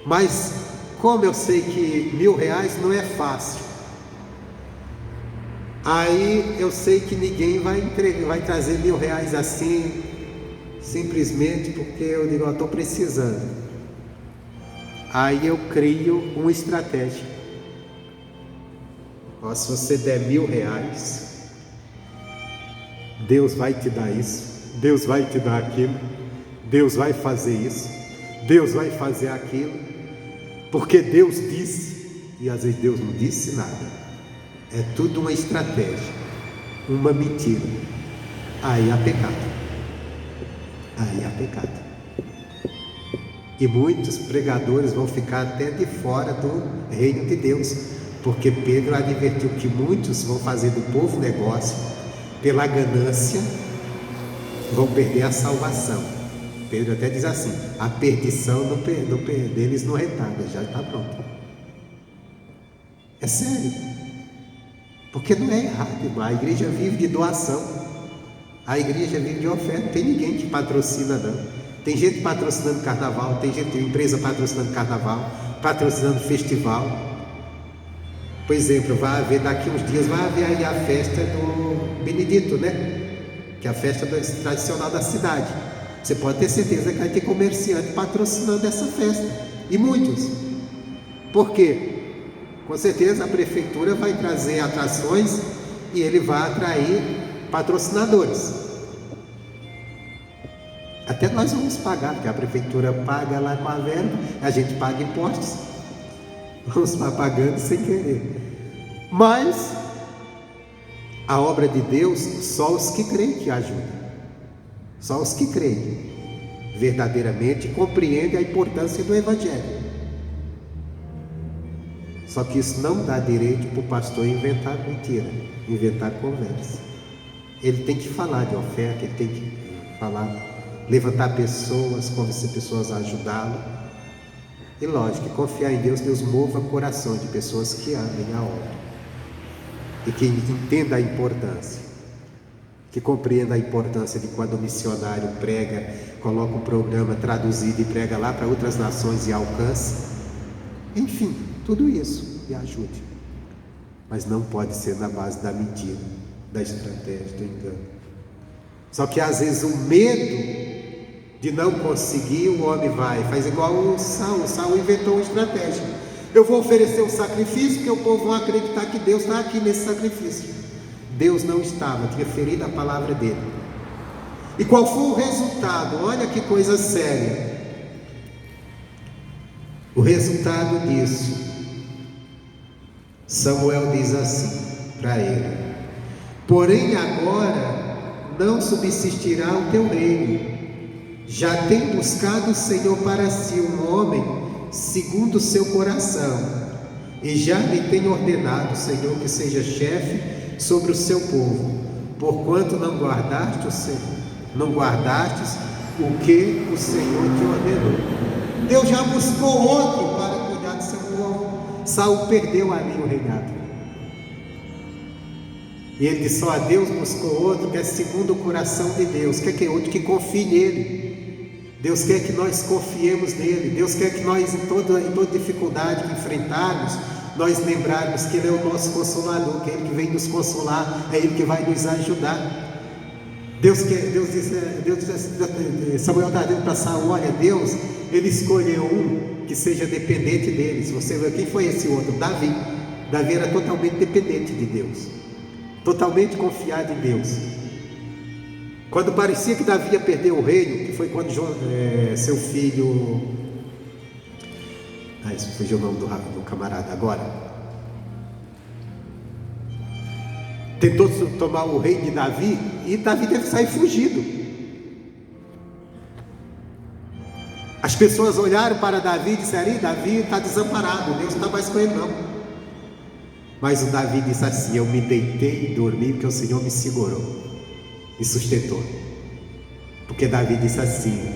Mas como eu sei que R$1.000 não é fácil, aí eu sei que ninguém vai trazer R$1.000 assim, simplesmente porque eu digo, estou precisando. Aí eu crio uma estratégia. Se você der R$1.000, Deus vai te dar isso, Deus vai te dar aquilo, Deus vai fazer isso, Deus vai fazer aquilo, porque Deus disse, e às vezes Deus não disse nada. É tudo uma estratégia, uma mentira. Aí há pecado. Aí há pecado. E muitos pregadores vão ficar até de fora do reino de Deus, porque Pedro advertiu que muitos vão fazer do povo negócio, pela ganância, vão perder a salvação. Pedro até diz assim: a perdição deles não retarda, já está pronto. É sério. Porque não é errado, irmão. A igreja vive de doação, a igreja vive de oferta. Não tem ninguém que patrocina, não. Tem gente patrocinando carnaval, tem empresa patrocinando carnaval, patrocinando festival. Por exemplo, vai haver daqui uns dias, vai haver aí a festa do Benedito, né? Que é a festa tradicional da cidade. Você pode ter certeza que vai ter comerciante patrocinando essa festa, e muitos. Por quê? Com certeza a prefeitura vai trazer atrações e ele vai atrair patrocinadores. Até nós vamos pagar, porque a prefeitura paga lá com a verba, a gente paga impostos, vamos pagando sem querer. Mas a obra de Deus, só os que creem que ajudam, só os que creem verdadeiramente compreendem a importância do Evangelho. Só que isso não dá direito para o pastor inventar mentira, inventar conversa. Ele tem que falar de oferta, ele tem que falar, levantar pessoas, convencer pessoas a ajudá-lo. E lógico, confiar em Deus, Deus mova corações de pessoas que amem a obra e que entendam a importância, que compreendam a importância de quando o missionário prega, coloca um programa traduzido e prega lá para outras nações e alcança. Enfim, tudo isso, e ajude. Mas não pode ser na base da mentira, da estratégia, do engano. Só que às vezes o medo de não conseguir, o homem faz igual o Saul inventou uma estratégia. Eu vou oferecer um sacrifício, porque o povo vai acreditar que Deus está aqui nesse sacrifício. Deus não estava, tinha ferido a palavra dele. E qual foi o resultado? Olha que coisa séria. O resultado disso, Samuel diz assim para ele: porém agora não subsistirá o teu reino, já tem buscado o Senhor para si um homem segundo o seu coração, e já lhe tem ordenado o Senhor que seja chefe sobre o seu povo, porquanto não guardastes o que o Senhor te ordenou. Deus já buscou outro para cuidar do seu povo. Saul perdeu ali o reinado. E ele disse: só Deus buscou outro que é segundo o coração de Deus. Quer que outro que confie nele. Deus quer que nós confiemos nele. Deus quer que nós, em toda dificuldade que enfrentarmos, nós lembrarmos que Ele é o nosso consolador, que é Ele que vem nos consolar, é Ele que vai nos ajudar. Samuel está dizendo para Saul: olha, Deus, Ele escolheu um que seja dependente dele. Se você ver quem foi esse outro, Davi. Davi era totalmente dependente de Deus, totalmente confiado em Deus. Quando parecia que Davi ia perder o reino, que foi quando seu filho, isso fugiu o nome do camarada agora, tentou tomar o reino de Davi, e Davi teve que sair fugido. As pessoas olharam para Davi e disseram: Davi está desamparado, Deus não está mais com ele não. Mas o Davi disse assim: eu me deitei e dormi porque o Senhor me segurou, me sustentou. Porque Davi disse assim: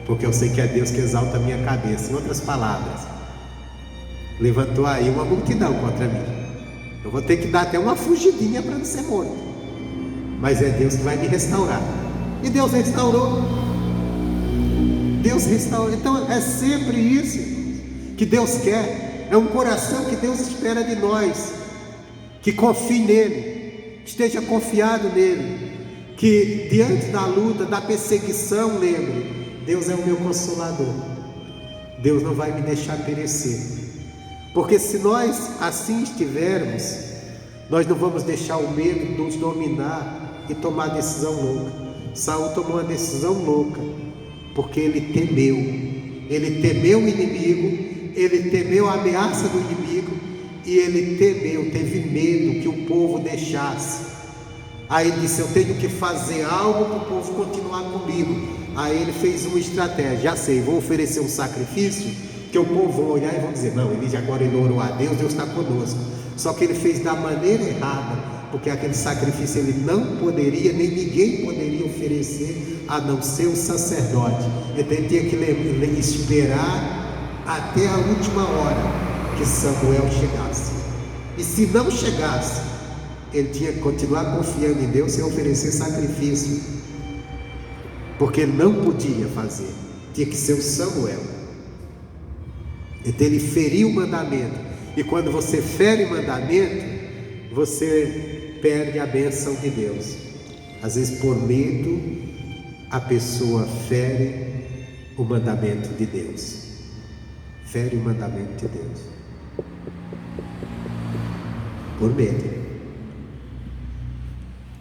porque eu sei que é Deus que exalta a minha cabeça. Em outras palavras, levantou aí uma multidão contra mim, eu vou ter que dar até uma fugidinha para não ser morto, mas é Deus que vai me restaurar. E Deus restaurou. Deus restaurou. Então é sempre isso. que Deus quer, é um coração que Deus espera de nós, que confie nele, que esteja confiado nele, que diante da luta, da perseguição, lembre, Deus é o meu consolador, Deus não vai me deixar perecer, porque se nós assim estivermos, nós não vamos deixar o medo nos dominar e tomar decisão louca. Saul tomou uma decisão louca, porque ele temeu o inimigo, ele temeu a ameaça do inimigo, e ele teve medo que o povo deixasse. Aí ele disse: eu tenho que fazer algo para o povo continuar comigo. Aí ele fez uma estratégia: já sei, vou oferecer um sacrifício, que o povo vai olhar e vão dizer: não, agora ele orou a Deus, Deus está conosco. Só que ele fez da maneira errada, porque aquele sacrifício ele não poderia, nem ninguém poderia oferecer, a não ser o sacerdote. Então ele tinha que esperar até a última hora que Samuel chegasse, e se não chegasse, ele tinha que continuar confiando em Deus sem oferecer sacrifício, porque ele não podia fazer, tinha que ser o Samuel. Então ele feriu o mandamento, e quando você fere o mandamento, você perde a bênção de Deus. Às vezes por medo a pessoa fere o mandamento de Deus, fere o mandamento de Deus por medo.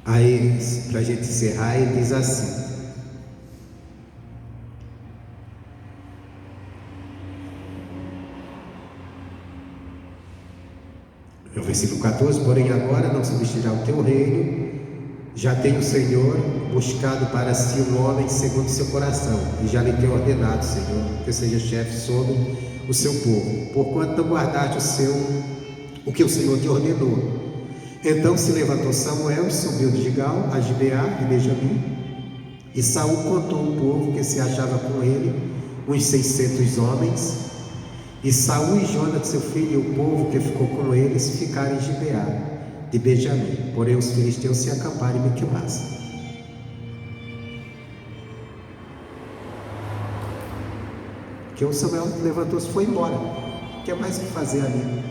Aí, para a gente encerrar, ele diz assim: no versículo 14, porém agora não se vestirá o teu reino, já tem o Senhor buscado para si um homem segundo o seu coração, e já lhe tem ordenado, Senhor, que seja chefe sobre o seu povo, porquanto não guardaste o que o Senhor te ordenou. Então se levantou Samuel e subiu de Gilgal a Gibeá de Benjamim, e Saul contou o povo que se achava com ele, uns 600 homens. E Saul e Jonas seu filho e o povo que ficou com eles ficaram em Gibeá de Benjamim, porém os filisteus se acamparam em Miquimás. Que o Samuel levantou-se e foi embora. O que é mais que fazer ali?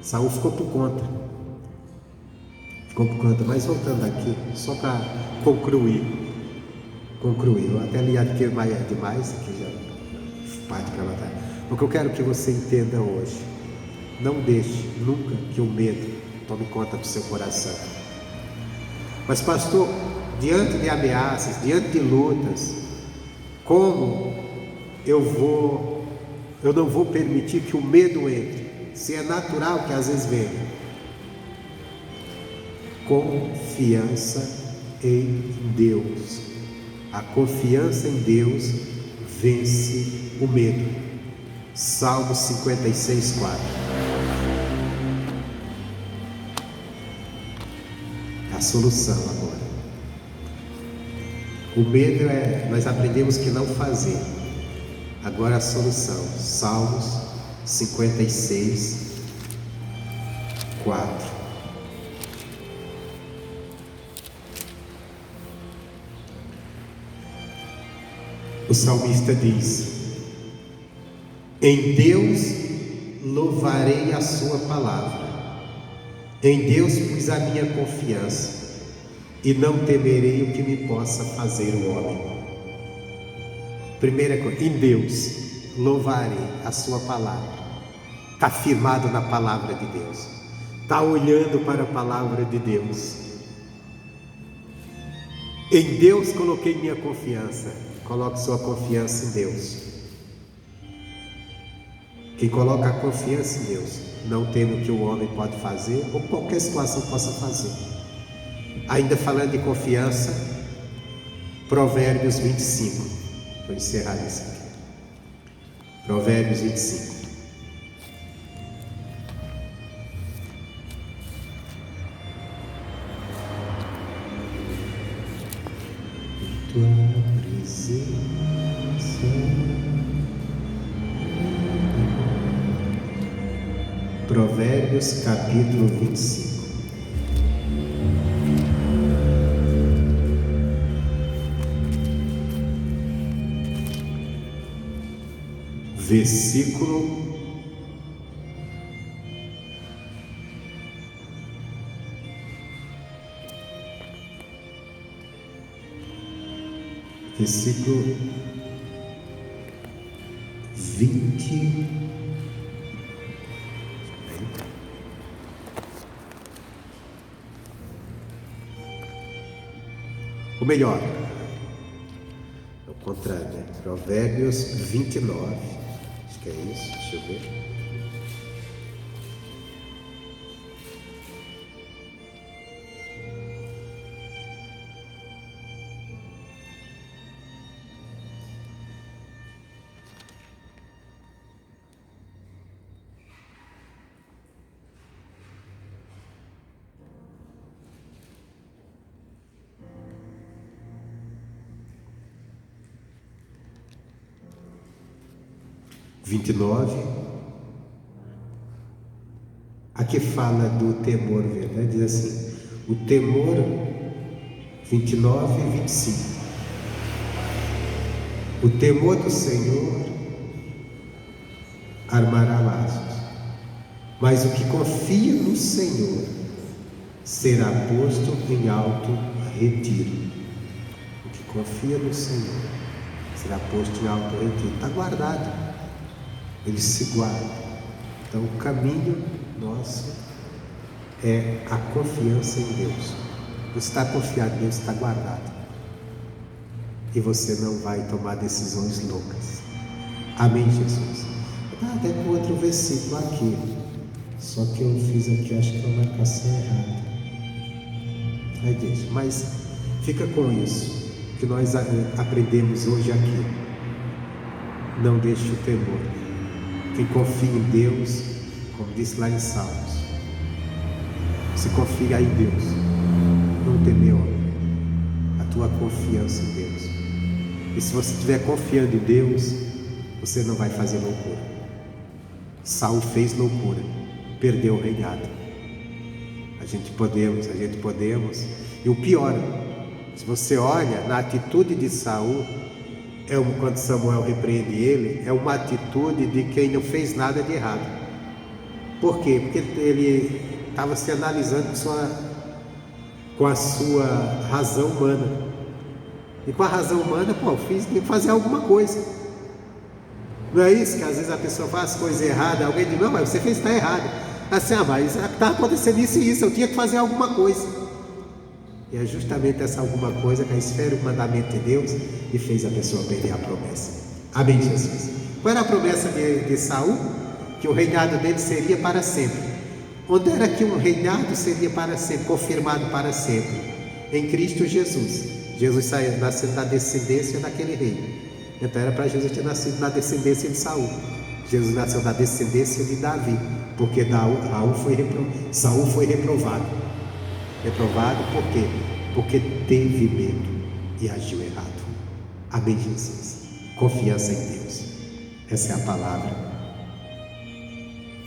Saul ficou por conta. Mas voltando aqui, só para concluir. Eu até li aqui demais, aqui já parte para lá. O que eu quero que você entenda hoje: não deixe nunca que o medo tome conta do seu coração. Mas pastor, diante de ameaças, diante de lutas, como eu não vou permitir que o medo entre? Se é natural que às vezes venha. Confiança em Deus. A confiança em Deus vence o medo. Salmo 56, 4. A solução agora. O medo nós aprendemos que não fazer. Agora a solução. Salmos 56, 4. O salmista diz: em Deus louvarei a sua palavra, em Deus pus a minha confiança, e não temerei o que me possa fazer o homem. Primeira coisa, em Deus louvarei a sua palavra. Está firmado na palavra de Deus, está olhando para a palavra de Deus. Em Deus coloquei minha confiança. Coloque sua confiança em Deus. Quem coloca a confiança em Deus não teme o que o homem pode fazer ou qualquer situação possa fazer. Ainda falando de confiança, Provérbios 25. Vou encerrar isso aqui. Provérbios 25. Tua presença, Provérbios capítulo 25, versículo versículo 20. Ou melhor, ao contrário, né? Provérbios 29. Acho que é isso, deixa eu ver. Aqui fala do temor, né? Diz assim, o temor, 29 e 25. O temor do Senhor armará laços, mas o que confia no Senhor será posto em alto retiro. O que confia no Senhor será posto em alto retiro. Está guardado, ele se guarda. Então o caminho nosso é a confiança em Deus. Você está confiado em Deus, está guardado, e você não vai tomar decisões loucas. Amém, Jesus? Até com outro versículo aqui, só que eu fiz aqui, acho que é uma marcação errada. Aí deixa, mas fica com isso que nós aprendemos hoje aqui. Não deixe o temor. Quem confia em Deus, como disse lá em Salmos, se confia em Deus, não temer homem. A tua confiança em Deus. E se você estiver confiando em Deus, você não vai fazer loucura. Saul fez loucura, perdeu o reinado. A gente podemos. E o pior, se você olha na atitude de Saul, quando Samuel repreende ele, é uma atitude de quem não fez nada de errado. Por quê? Porque ele estava se analisando com a sua razão humana. E com a razão humana, tem que fazer alguma coisa. Não é isso que às vezes a pessoa faz coisa errada, alguém diz, não, mas você fez, está errado. Assim, mas está acontecendo isso e isso, eu tinha que fazer alguma coisa. E é justamente essa alguma coisa que esfera o mandamento de Deus e fez a pessoa perder a promessa. Amém, Jesus? Qual era a promessa de Saul? Que o reinado dele seria para sempre. Onde era que um reinado seria para sempre, confirmado para sempre? Em Cristo Jesus. Jesus nasceu da descendência daquele rei. Então era para Jesus ter nascido na descendência de Saul. Jesus nasceu da descendência de Davi, porque Saul foi reprovado. Reprovado por quê? Porque teve medo e agiu errado. Amém, Jesus? Confiança em Deus. Essa é a palavra